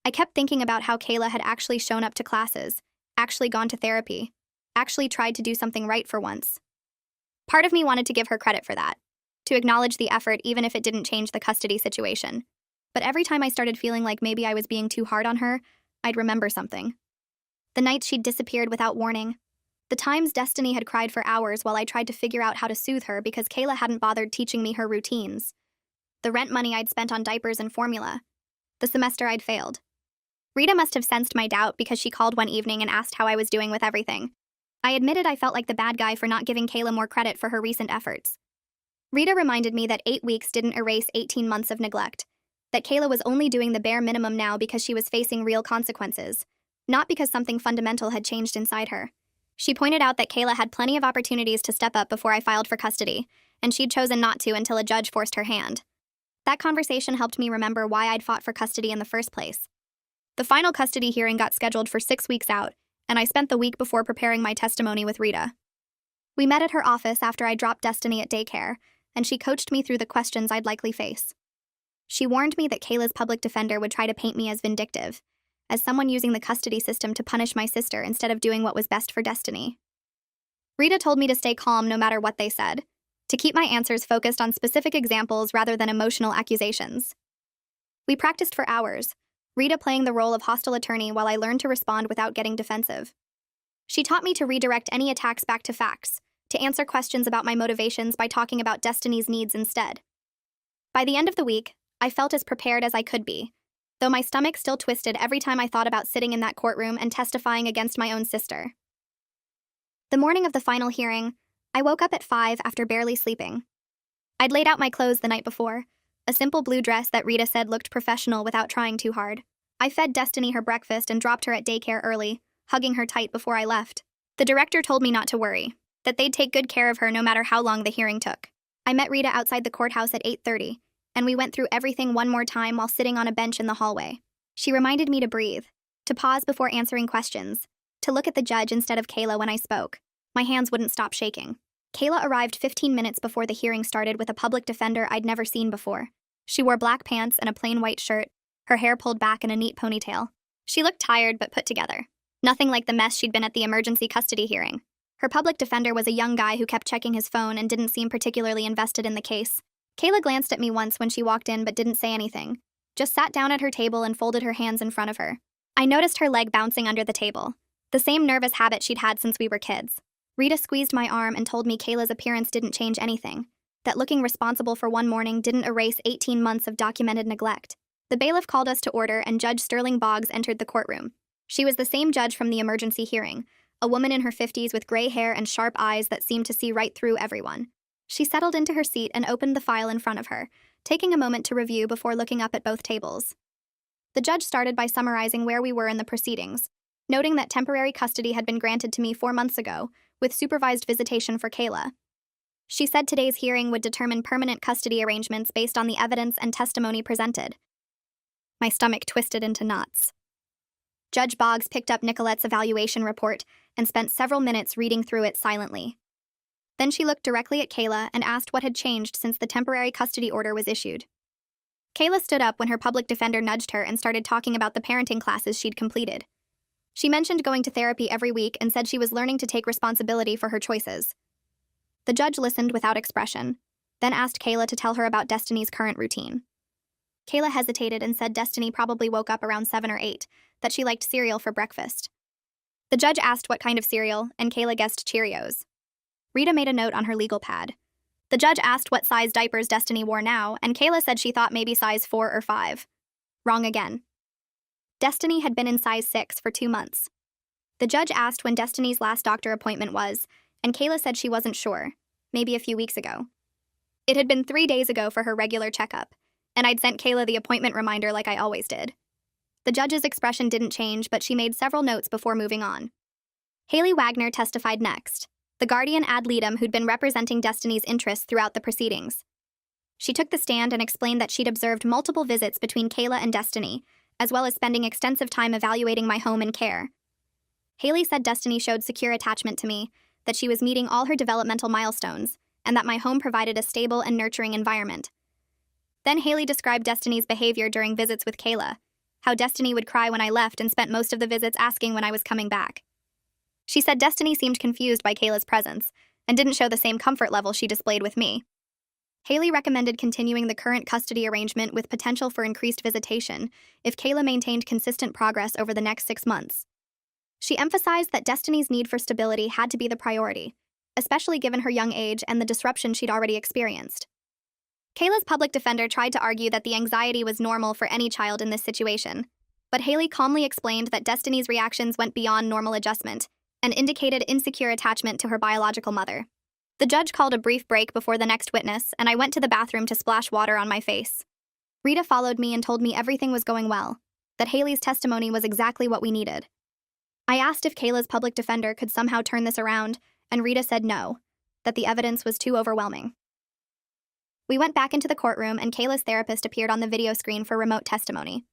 I kept thinking about how Kayla had actually shown up to classes, actually gone to therapy, actually tried to do something right for once. Part of me wanted to give her credit for that, to acknowledge the effort even if it didn't change the custody situation. But every time I started feeling like maybe I was being too hard on her, I'd remember something. The nights she'd disappeared without warning. The times Destiny had cried for hours while I tried to figure out how to soothe her because Kayla hadn't bothered teaching me her routines. The rent money I'd spent on diapers and formula. The semester I'd failed. Rita must have sensed my doubt because she called one evening and asked how I was doing with everything. I admitted I felt like the bad guy for not giving Kayla more credit for her recent efforts. Rita reminded me that 8 weeks didn't erase 18 months of neglect, that Kayla was only doing the bare minimum now because she was facing real consequences, not because something fundamental had changed inside her. She pointed out that Kayla had plenty of opportunities to step up before I filed for custody, and she'd chosen not to until a judge forced her hand. That conversation helped me remember why I'd fought for custody in the first place. The final custody hearing got scheduled for 6 weeks out, and I spent the week before preparing my testimony with Rita. We met at her office after I dropped Destiny at daycare, and she coached me through the questions I'd likely face. She warned me that Kayla's public defender would try to paint me as vindictive, as someone using the custody system to punish my sister instead of doing what was best for Destiny. Rita told me to stay calm no matter what they said, to keep my answers focused on specific examples rather than emotional accusations. We practiced for hours, Rita playing the role of hostile attorney while I learned to respond without getting defensive. She taught me to redirect any attacks back to facts, to answer questions about my motivations by talking about Destiny's needs instead. By the end of the week, I felt as prepared as I could be, though my stomach still twisted every time I thought about sitting in that courtroom and testifying against my own sister. The morning of the final hearing, I woke up at 5 after barely sleeping. I'd laid out my clothes the night before, a simple blue dress that Rita said looked professional without trying too hard. I fed Destiny her breakfast and dropped her at daycare early, hugging her tight before I left. The director told me not to worry, that they'd take good care of her no matter how long the hearing took. I met Rita outside the courthouse at 8:30, and we went through everything one more time while sitting on a bench in the hallway. She reminded me to breathe, to pause before answering questions, to look at the judge instead of Kayla when I spoke. My hands wouldn't stop shaking. Kayla arrived 15 minutes before the hearing started with a public defender I'd never seen before. She wore black pants and a plain white shirt, her hair pulled back in a neat ponytail. She looked tired but put together. Nothing like the mess she'd been at the emergency custody hearing. Her public defender was a young guy who kept checking his phone and didn't seem particularly invested in the case. Kayla glanced at me once when she walked in but didn't say anything, just sat down at her table and folded her hands in front of her. I noticed her leg bouncing under the table, the same nervous habit she'd had since we were kids. Rita squeezed my arm and told me Kayla's appearance didn't change anything, that looking responsible for one morning didn't erase 18 months of documented neglect. The bailiff called us to order and Judge Sterling Boggs entered the courtroom. She was the same judge from the emergency hearing, a woman in her 50s with gray hair and sharp eyes that seemed to see right through everyone. She settled into her seat and opened the file in front of her, taking a moment to review before looking up at both tables. The judge started by summarizing where we were in the proceedings, noting that temporary custody had been granted to me 4 months ago, with supervised visitation for Kayla. She said today's hearing would determine permanent custody arrangements based on the evidence and testimony presented. My stomach twisted into knots. Judge Boggs picked up Nicolette's evaluation report and spent several minutes reading through it silently. Then she looked directly at Kayla and asked what had changed since the temporary custody order was issued. Kayla stood up when her public defender nudged her and started talking about the parenting classes she'd completed. She mentioned going to therapy every week and said she was learning to take responsibility for her choices. The judge listened without expression, then asked Kayla to tell her about Destiny's current routine. Kayla hesitated and said Destiny probably woke up around 7 or 8, that she liked cereal for breakfast. The judge asked what kind of cereal, and Kayla guessed Cheerios. Rita made a note on her legal pad. The judge asked what size diapers Destiny wore now, and Kayla said she thought maybe size 4 or 5. Wrong again. Destiny had been in size 6 for 2 months. The judge asked when Destiny's last doctor appointment was, and Kayla said she wasn't sure, maybe a few weeks ago. It had been 3 days ago for her regular checkup, and I'd sent Kayla the appointment reminder like I always did. The judge's expression didn't change, but she made several notes before moving on. Haley Wagner testified next, the guardian ad litem who'd been representing Destiny's interests throughout the proceedings. She took the stand and explained that she'd observed multiple visits between Kayla and Destiny, as well as spending extensive time evaluating my home and care. Haley said Destiny showed secure attachment to me, that she was meeting all her developmental milestones, and that my home provided a stable and nurturing environment. Then Haley described Destiny's behavior during visits with Kayla, how Destiny would cry when I left and spent most of the visits asking when I was coming back. She said Destiny seemed confused by Kayla's presence and didn't show the same comfort level she displayed with me. Haley recommended continuing the current custody arrangement with potential for increased visitation if Kayla maintained consistent progress over the next 6 months. She emphasized that Destiny's need for stability had to be the priority, especially given her young age and the disruption she'd already experienced. Kayla's public defender tried to argue that the anxiety was normal for any child in this situation, but Haley calmly explained that Destiny's reactions went beyond normal adjustment and indicated insecure attachment to her biological mother. The judge called a brief break before the next witness, and I went to the bathroom to splash water on my face. Rita followed me and told me everything was going well, that Haley's testimony was exactly what we needed. I asked if Kayla's public defender could somehow turn this around, and Rita said no, that the evidence was too overwhelming. We went back into the courtroom, and Kayla's therapist appeared on the video screen for remote testimony.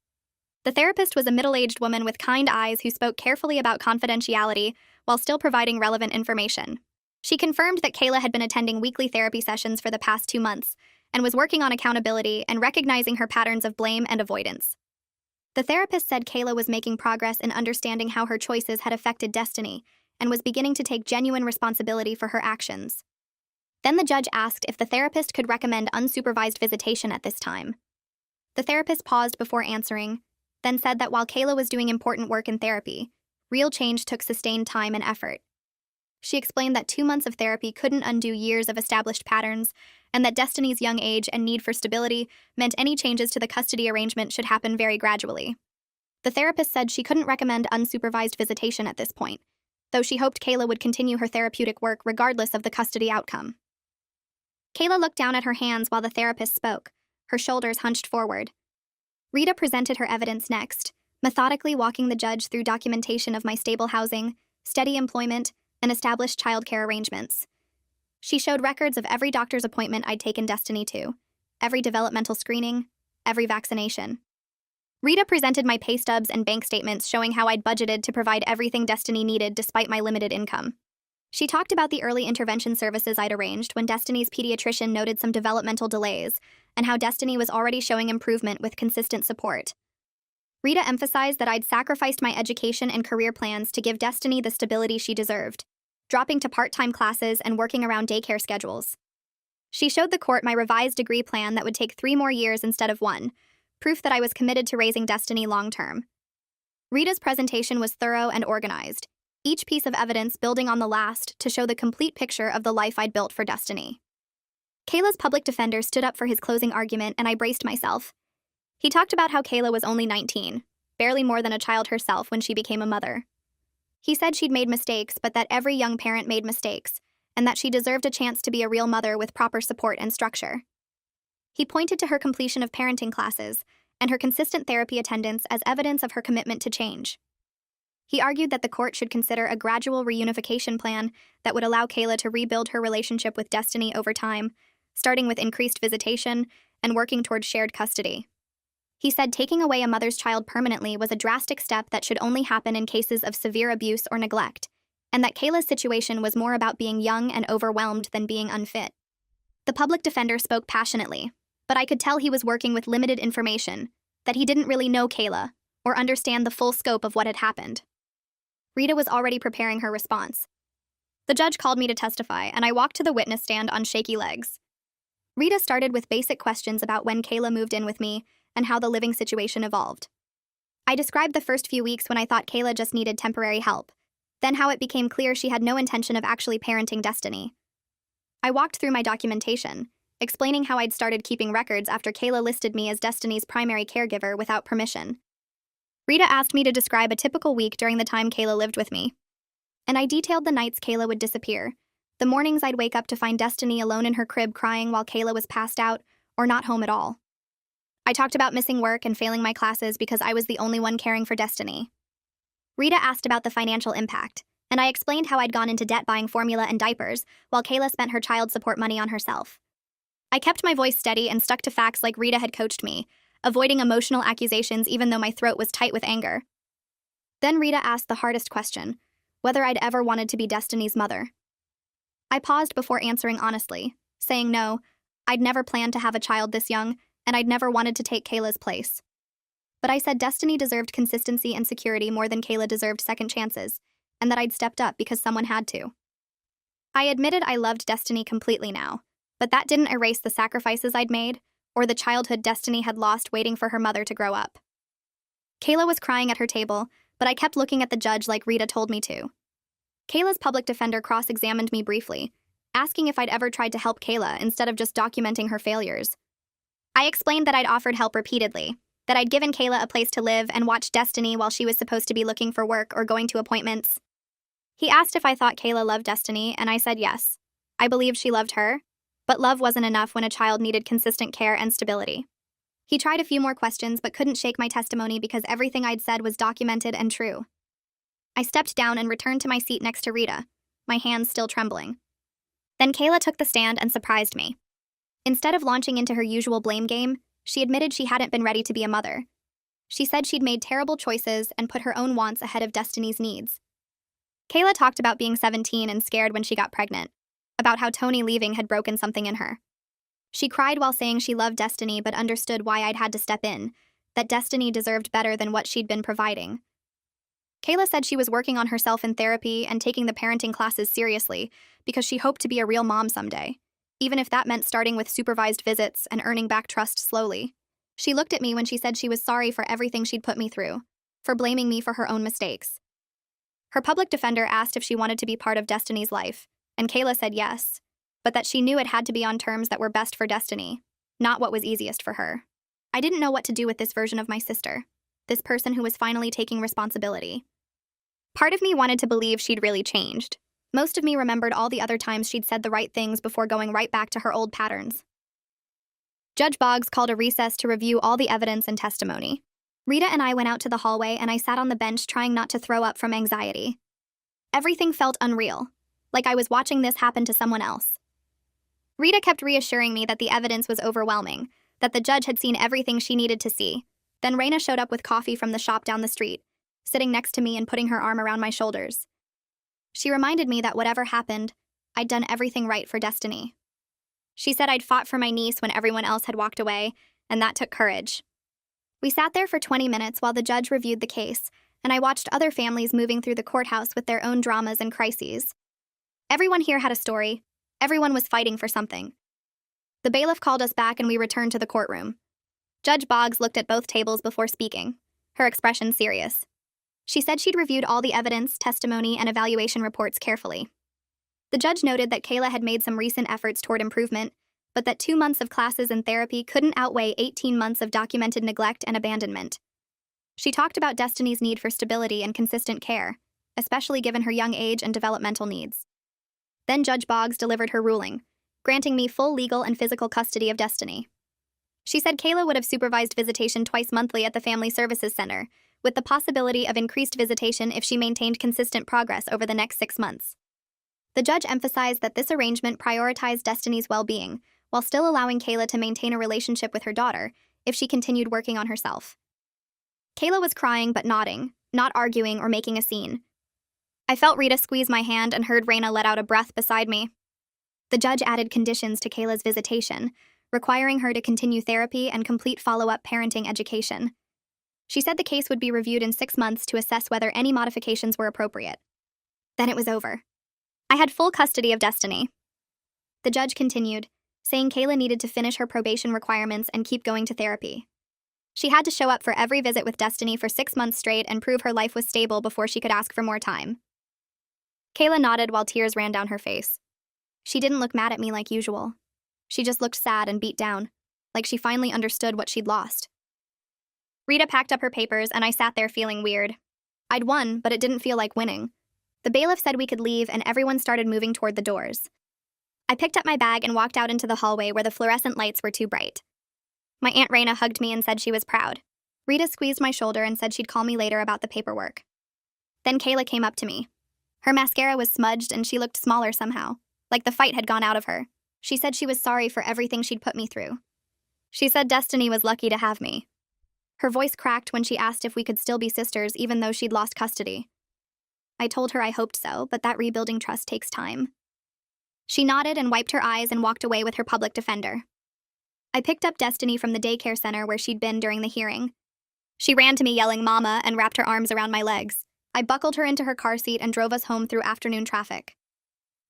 The therapist was a middle-aged woman with kind eyes who spoke carefully about confidentiality while still providing relevant information. She confirmed that Kayla had been attending weekly therapy sessions for the past 2 months and was working on accountability and recognizing her patterns of blame and avoidance. The therapist said Kayla was making progress in understanding how her choices had affected Destiny and was beginning to take genuine responsibility for her actions. Then the judge asked if the therapist could recommend unsupervised visitation at this time. The therapist paused before answering, then said that while Kayla was doing important work in therapy, real change took sustained time and effort. She explained that 2 months of therapy couldn't undo years of established patterns, and that Destiny's young age and need for stability meant any changes to the custody arrangement should happen very gradually. The therapist said she couldn't recommend unsupervised visitation at this point, though she hoped Kayla would continue her therapeutic work regardless of the custody outcome. Kayla looked down at her hands while the therapist spoke, her shoulders hunched forward. Rita presented her evidence next, methodically walking the judge through documentation of my stable housing, steady employment, and established childcare arrangements. She showed records of every doctor's appointment I'd taken Destiny to, every developmental screening, every vaccination. Rita presented my pay stubs and bank statements showing how I'd budgeted to provide everything Destiny needed despite my limited income. She talked about the early intervention services I'd arranged when Destiny's pediatrician noted some developmental delays, and how Destiny was already showing improvement with consistent support. Rita emphasized that I'd sacrificed my education and career plans to give Destiny the stability she deserved, dropping to part-time classes and working around daycare schedules. She showed the court my revised degree plan that would take 3 more years instead of 1, proof that I was committed to raising Destiny long-term. Rita's presentation was thorough and organized, each piece of evidence building on the last to show the complete picture of the life I'd built for Destiny. Kayla's public defender stood up for his closing argument, and I braced myself. He talked about how Kayla was only 19, barely more than a child herself when she became a mother. He said she'd made mistakes, but that every young parent made mistakes, and that she deserved a chance to be a real mother with proper support and structure. He pointed to her completion of parenting classes and her consistent therapy attendance as evidence of her commitment to change. He argued that the court should consider a gradual reunification plan that would allow Kayla to rebuild her relationship with Destiny over time, starting with increased visitation and working towards shared custody. He said taking away a mother's child permanently was a drastic step that should only happen in cases of severe abuse or neglect, and that Kayla's situation was more about being young and overwhelmed than being unfit. The public defender spoke passionately, but I could tell he was working with limited information, that he didn't really know Kayla or understand the full scope of what had happened. Rita was already preparing her response. The judge called me to testify, and I walked to the witness stand on shaky legs. Rita started with basic questions about when Kayla moved in with me and how the living situation evolved. I described the first few weeks when I thought Kayla just needed temporary help, then how it became clear she had no intention of actually parenting Destiny. I walked through my documentation, explaining how I'd started keeping records after Kayla listed me as Destiny's primary caregiver without permission. Rita asked me to describe a typical week during the time Kayla lived with me, and I detailed the nights Kayla would disappear, the mornings I'd wake up to find Destiny alone in her crib crying while Kayla was passed out or not home at all. I talked about missing work and failing my classes because I was the only one caring for Destiny. Rita asked about the financial impact, and I explained how I'd gone into debt buying formula and diapers while Kayla spent her child support money on herself. I kept my voice steady and stuck to facts like Rita had coached me, avoiding emotional accusations even though my throat was tight with anger. Then Rita asked the hardest question, whether I'd ever wanted to be Destiny's mother. I paused before answering honestly, saying no, I'd never planned to have a child this young, and I'd never wanted to take Kayla's place. But I said Destiny deserved consistency and security more than Kayla deserved second chances, and that I'd stepped up because someone had to. I admitted I loved Destiny completely now, But that didn't erase the sacrifices I'd made, or the childhood Destiny had lost waiting for her mother to grow up. Kayla was crying at her table, but I kept looking at the judge like Rita told me to. Kayla's public defender cross-examined me briefly, asking if I'd ever tried to help Kayla instead of just documenting her failures. I explained that I'd offered help repeatedly, that I'd given Kayla a place to live and watch Destiny while she was supposed to be looking for work or going to appointments. He asked if I thought Kayla loved Destiny, and I said yes. I believed she loved her, but love wasn't enough when a child needed consistent care and stability. He tried a few more questions but couldn't shake my testimony because everything I'd said was documented and true. I stepped down and returned to my seat next to Rita, my hands still trembling. Then Kayla took the stand and surprised me. Instead of launching into her usual blame game, she admitted she hadn't been ready to be a mother. She said she'd made terrible choices and put her own wants ahead of Destiny's needs. Kayla talked about being 17 and scared when she got pregnant, about how Tony leaving had broken something in her. She cried while saying she loved Destiny but understood why I'd had to step in, that Destiny deserved better than what she'd been providing. Kayla said she was working on herself in therapy and taking the parenting classes seriously because she hoped to be a real mom someday, even if that meant starting with supervised visits and earning back trust slowly. She looked at me when she said she was sorry for everything she'd put me through, for blaming me for her own mistakes. Her public defender asked if she wanted to be part of Destiny's life, and Kayla said yes, but that she knew it had to be on terms that were best for Destiny, not what was easiest for her. I didn't know what to do with this version of my sister, this person who was finally taking responsibility. Part of me wanted to believe she'd really changed. Most of me remembered all the other times she'd said the right things before going right back to her old patterns. Judge Boggs called a recess to review all the evidence and testimony. Rita and I went out to the hallway and I sat on the bench trying not to throw up from anxiety. Everything felt unreal, like I was watching this happen to someone else. Rita kept reassuring me that the evidence was overwhelming, that the judge had seen everything she needed to see. Then Raina showed up with coffee from the shop down the street, sitting next to me and putting her arm around my shoulders. She reminded me that whatever happened, I'd done everything right for Destiny. She said I'd fought for my niece when everyone else had walked away, and that took courage. We sat there for 20 minutes while the judge reviewed the case, and I watched other families moving through the courthouse with their own dramas and crises. Everyone here had a story. Everyone was fighting for something. The bailiff called us back and we returned to the courtroom. Judge Boggs looked at both tables before speaking, her expression serious. She said she'd reviewed all the evidence, testimony, and evaluation reports carefully. The judge noted that Kayla had made some recent efforts toward improvement, but that 2 months of classes and therapy couldn't outweigh 18 months of documented neglect and abandonment. She talked about Destiny's need for stability and consistent care, especially given her young age and developmental needs. Then Judge Boggs delivered her ruling, granting me full legal and physical custody of Destiny. She said Kayla would have supervised visitation twice monthly at the Family Services Center, with the possibility of increased visitation if she maintained consistent progress over the next 6 months. The judge emphasized that this arrangement prioritized Destiny's well-being, while still allowing Kayla to maintain a relationship with her daughter if she continued working on herself. Kayla was crying but nodding, not arguing or making a scene. I felt Rita squeeze my hand and heard Raina let out a breath beside me. The judge added conditions to Kayla's visitation, requiring her to continue therapy and complete follow-up parenting education. She said the case would be reviewed in 6 months to assess whether any modifications were appropriate. Then it was over. I had full custody of Destiny. The judge continued, saying Kayla needed to finish her probation requirements and keep going to therapy. She had to show up for every visit with Destiny for 6 months straight and prove her life was stable before she could ask for more time. Kayla nodded while tears ran down her face. She didn't look mad at me like usual. She just looked sad and beat down, like she finally understood what she'd lost. Rita packed up her papers and I sat there feeling weird. I'd won, but it didn't feel like winning. The bailiff said we could leave and everyone started moving toward the doors. I picked up my bag and walked out into the hallway where the fluorescent lights were too bright. My Aunt Raina hugged me and said she was proud. Rita squeezed my shoulder and said she'd call me later about the paperwork. Then Kayla came up to me. Her mascara was smudged and she looked smaller somehow, like the fight had gone out of her. She said she was sorry for everything she'd put me through. She said Destiny was lucky to have me. Her voice cracked when she asked if we could still be sisters even though she'd lost custody. I told her I hoped so, but that rebuilding trust takes time. She nodded and wiped her eyes and walked away with her public defender. I picked up Destiny from the daycare center where she'd been during the hearing. She ran to me yelling "Mama" and wrapped her arms around my legs. I buckled her into her car seat and drove us home through afternoon traffic.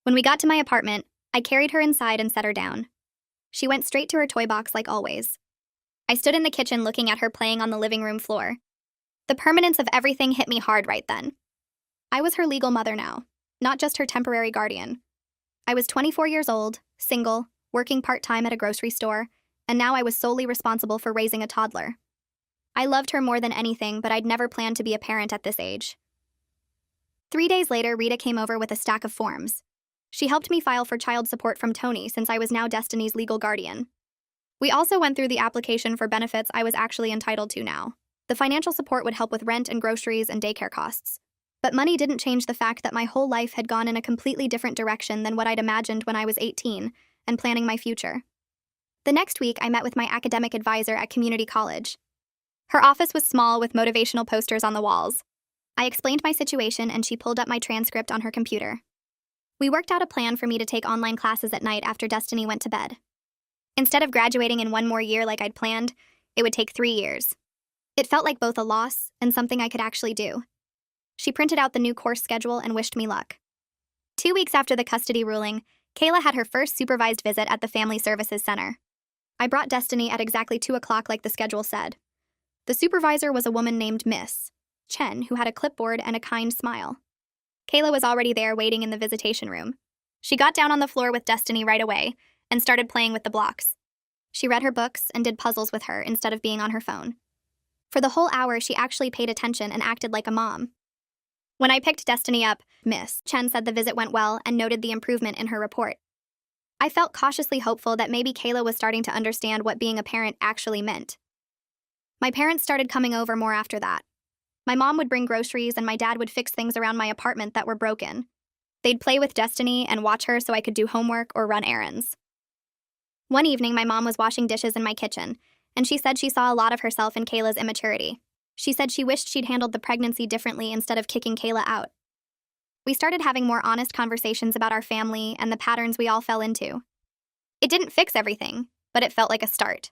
When we got to my apartment, I carried her inside and set her down. She went straight to her toy box like always. I stood in the kitchen looking at her playing on the living room floor. The permanence of everything hit me hard right then. I was her legal mother now, not just her temporary guardian. I was 24 years old, single, working part-time at a grocery store, and now I was solely responsible for raising a toddler. I loved her more than anything, but I'd never planned to be a parent at this age. 3 days later, Rita came over with a stack of forms. She helped me file for child support from Tony since I was now Destiny's legal guardian. We also went through the application for benefits I was actually entitled to now. The financial support would help with rent and groceries and daycare costs. But money didn't change the fact that my whole life had gone in a completely different direction than what I'd imagined when I was 18 and planning my future. The next week, I met with my academic advisor at community college. Her office was small with motivational posters on the walls. I explained my situation and she pulled up my transcript on her computer. We worked out a plan for me to take online classes at night after Destiny went to bed. Instead of graduating in 1 more year like I'd planned, it would take 3 years. It felt like both a loss and something I could actually do. She printed out the new course schedule and wished me luck. 2 weeks after the custody ruling, Kayla had her first supervised visit at the Family Services Center. I brought Destiny at exactly 2 o'clock like the schedule said. The supervisor was a woman named Miss Chen, who had a clipboard and a kind smile. Kayla was already there waiting in the visitation room. She got down on the floor with Destiny right away and started playing with the blocks. She read her books and did puzzles with her instead of being on her phone. For the whole hour, she actually paid attention and acted like a mom. When I picked Destiny up, Miss Chen said the visit went well and noted the improvement in her report. I felt cautiously hopeful that maybe Kayla was starting to understand what being a parent actually meant. My parents started coming over more after that. My mom would bring groceries and my dad would fix things around my apartment that were broken. They'd play with Destiny and watch her so I could do homework or run errands. One evening, my mom was washing dishes in my kitchen, and she said she saw a lot of herself in Kayla's immaturity. She said she wished she'd handled the pregnancy differently instead of kicking Kayla out. We started having more honest conversations about our family and the patterns we all fell into. It didn't fix everything, but it felt like a start.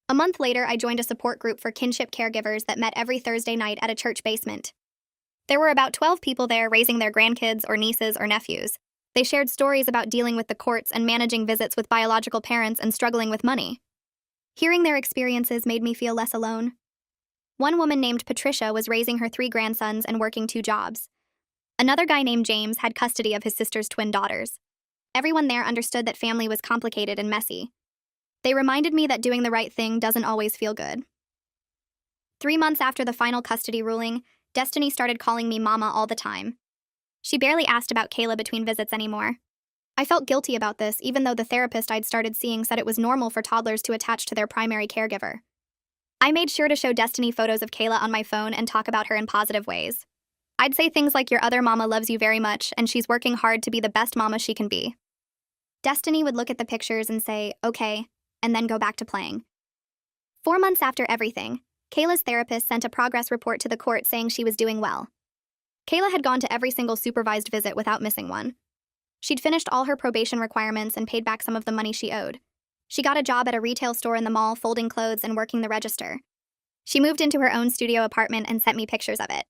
A month later, I joined a support group for kinship caregivers that met every Thursday night at a church basement. There were about 12 people there raising their grandkids or nieces or nephews. They shared stories about dealing with the courts and managing visits with biological parents and struggling with money. Hearing their experiences made me feel less alone. One woman named Patricia was raising her 3 grandsons and working 2 jobs. Another guy named James had custody of his sister's twin daughters. Everyone there understood that family was complicated and messy. They reminded me that doing the right thing doesn't always feel good. 3 months after the final custody ruling, Destiny started calling me Mama all the time. She barely asked about Kayla between visits anymore. I felt guilty about this, even though the therapist I'd started seeing said it was normal for toddlers to attach to their primary caregiver. I made sure to show Destiny photos of Kayla on my phone and talk about her in positive ways. I'd say things like, "Your other mama loves you very much, and she's working hard to be the best mama she can be." Destiny would look at the pictures and say, "Okay," and then go back to playing. 4 months after everything, Kayla's therapist sent a progress report to the court saying she was doing well. Kayla had gone to every single supervised visit without missing one. She'd finished all her probation requirements and paid back some of the money she owed. She got a job at a retail store in the mall, folding clothes and working the register. She moved into her own studio apartment and sent me pictures of it.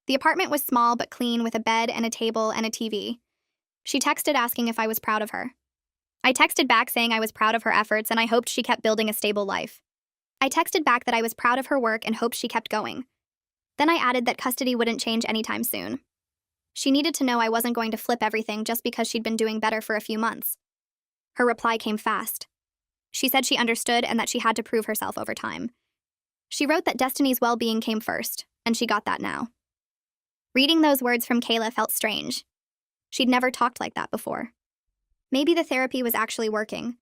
The apartment was small but clean, with a bed and a table and a TV. She texted asking if I was proud of her. I texted back saying I was proud of her efforts and I hoped she kept building a stable life. I texted back that I was proud of her work and hoped she kept going. Then I added that custody wouldn't change anytime soon. She needed to know I wasn't going to flip everything just because she'd been doing better for a few months. Her reply came fast. She said she understood and that she had to prove herself over time. She wrote that Destiny's well-being came first, and she got that now. Reading those words from Kayla felt strange. She'd never talked like that before. Maybe the therapy was actually working.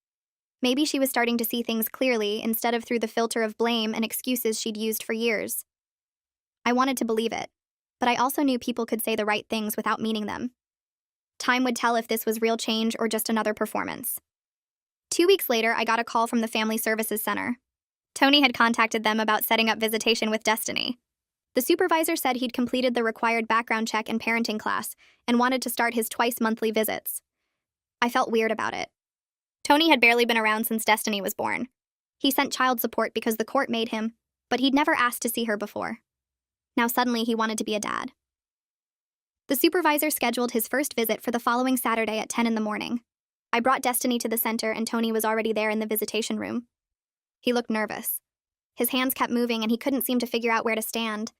Maybe she was starting to see things clearly instead of through the filter of blame and excuses she'd used for years. I wanted to believe it, but I also knew people could say the right things without meaning them. Time would tell if this was real change or just another performance. 2 weeks later, I got a call from the Family Services Center. Tony had contacted them about setting up visitation with Destiny. The supervisor said he'd completed the required background check and parenting class and wanted to start his twice-monthly visits. I felt weird about it. Tony had barely been around since Destiny was born. He sent child support because the court made him, but he'd never asked to see her before. Now suddenly he wanted to be a dad. The supervisor scheduled his first visit for the following Saturday at 10 in the morning. I brought Destiny to the center and Tony was already there in the visitation room. He looked nervous. His hands kept moving and he couldn't seem to figure out where to stand.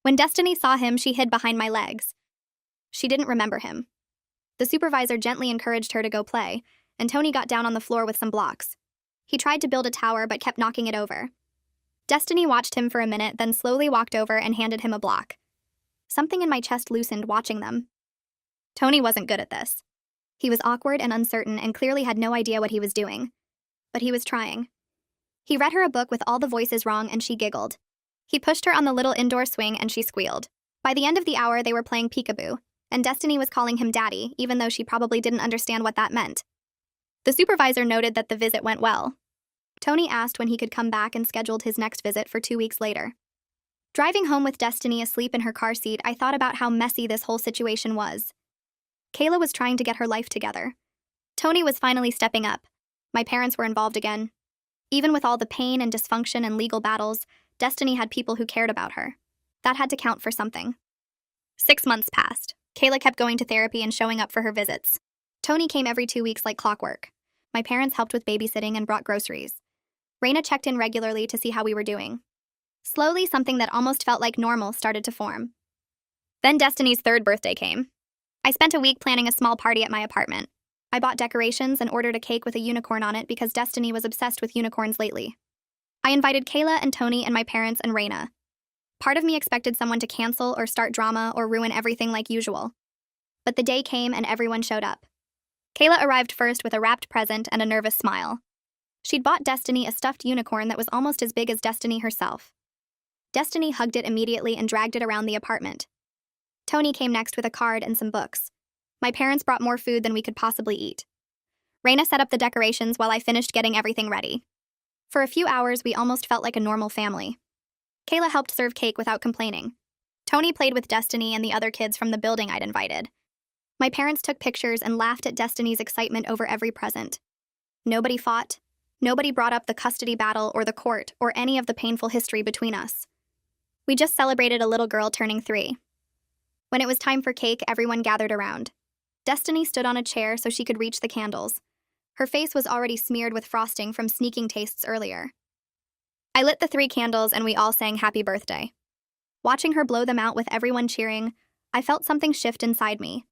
When Destiny saw him, she hid behind my legs. She didn't remember him. The supervisor gently encouraged her to go play, and Tony got down on the floor with some blocks. He tried to build a tower but kept knocking it over. Destiny watched him for a minute, then slowly walked over and handed him a block. Something in my chest loosened watching them. Tony wasn't good at this. He was awkward and uncertain and clearly had no idea what he was doing. But he was trying. He read her a book with all the voices wrong and she giggled. He pushed her on the little indoor swing and she squealed. By the end of the hour, they were playing peekaboo, and Destiny was calling him daddy, even though she probably didn't understand what that meant. The supervisor noted that the visit went well. Tony asked when he could come back and scheduled his next visit for 2 weeks later. Driving home with Destiny asleep in her car seat, I thought about how messy this whole situation was. Kayla was trying to get her life together. Tony was finally stepping up. My parents were involved again. Even with all the pain and dysfunction and legal battles, Destiny had people who cared about her. That had to count for something. 6 months passed. Kayla kept going to therapy and showing up for her visits. Tony came every 2 weeks like clockwork. My parents helped with babysitting and brought groceries. Raina checked in regularly to see how we were doing. Slowly, something that almost felt like normal started to form. Then Destiny's 3rd birthday came. I spent a week planning a small party at my apartment. I bought decorations and ordered a cake with a unicorn on it because Destiny was obsessed with unicorns lately. I invited Kayla and Tony and my parents and Raina. Part of me expected someone to cancel or start drama or ruin everything like usual. But the day came and everyone showed up. Kayla arrived first with a wrapped present and a nervous smile. She'd bought Destiny a stuffed unicorn that was almost as big as Destiny herself. Destiny hugged it immediately and dragged it around the apartment. Tony came next with a card and some books. My parents brought more food than we could possibly eat. Raina set up the decorations while I finished getting everything ready. For a few hours, we almost felt like a normal family. Kayla helped serve cake without complaining. Tony played with Destiny and the other kids from the building I'd invited. My parents took pictures and laughed at Destiny's excitement over every present. Nobody fought. Nobody brought up the custody battle or the court or any of the painful history between us. We just celebrated a little girl turning 3. When it was time for cake, everyone gathered around. Destiny stood on a chair so she could reach the candles. Her face was already smeared with frosting from sneaking tastes earlier. I lit the 3 candles and we all sang happy birthday. Watching her blow them out with everyone cheering, I felt something shift inside me.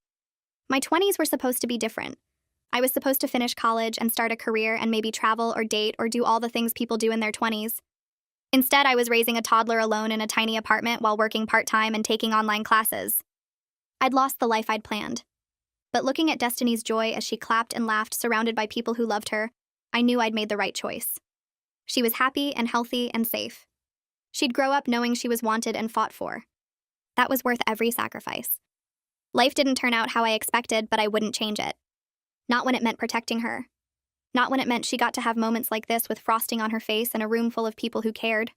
My 20s were supposed to be different. I was supposed to finish college and start a career and maybe travel or date or do all the things people do in their 20s. Instead, I was raising a toddler alone in a tiny apartment while working part-time and taking online classes. I'd lost the life I'd planned. But looking at Destiny's joy as she clapped and laughed surrounded by people who loved her, I knew I'd made the right choice. She was happy and healthy and safe. She'd grow up knowing she was wanted and fought for. That was worth every sacrifice. Life didn't turn out how I expected, but I wouldn't change it. Not when it meant protecting her. Not when it meant she got to have moments like this with frosting on her face and a room full of people who cared.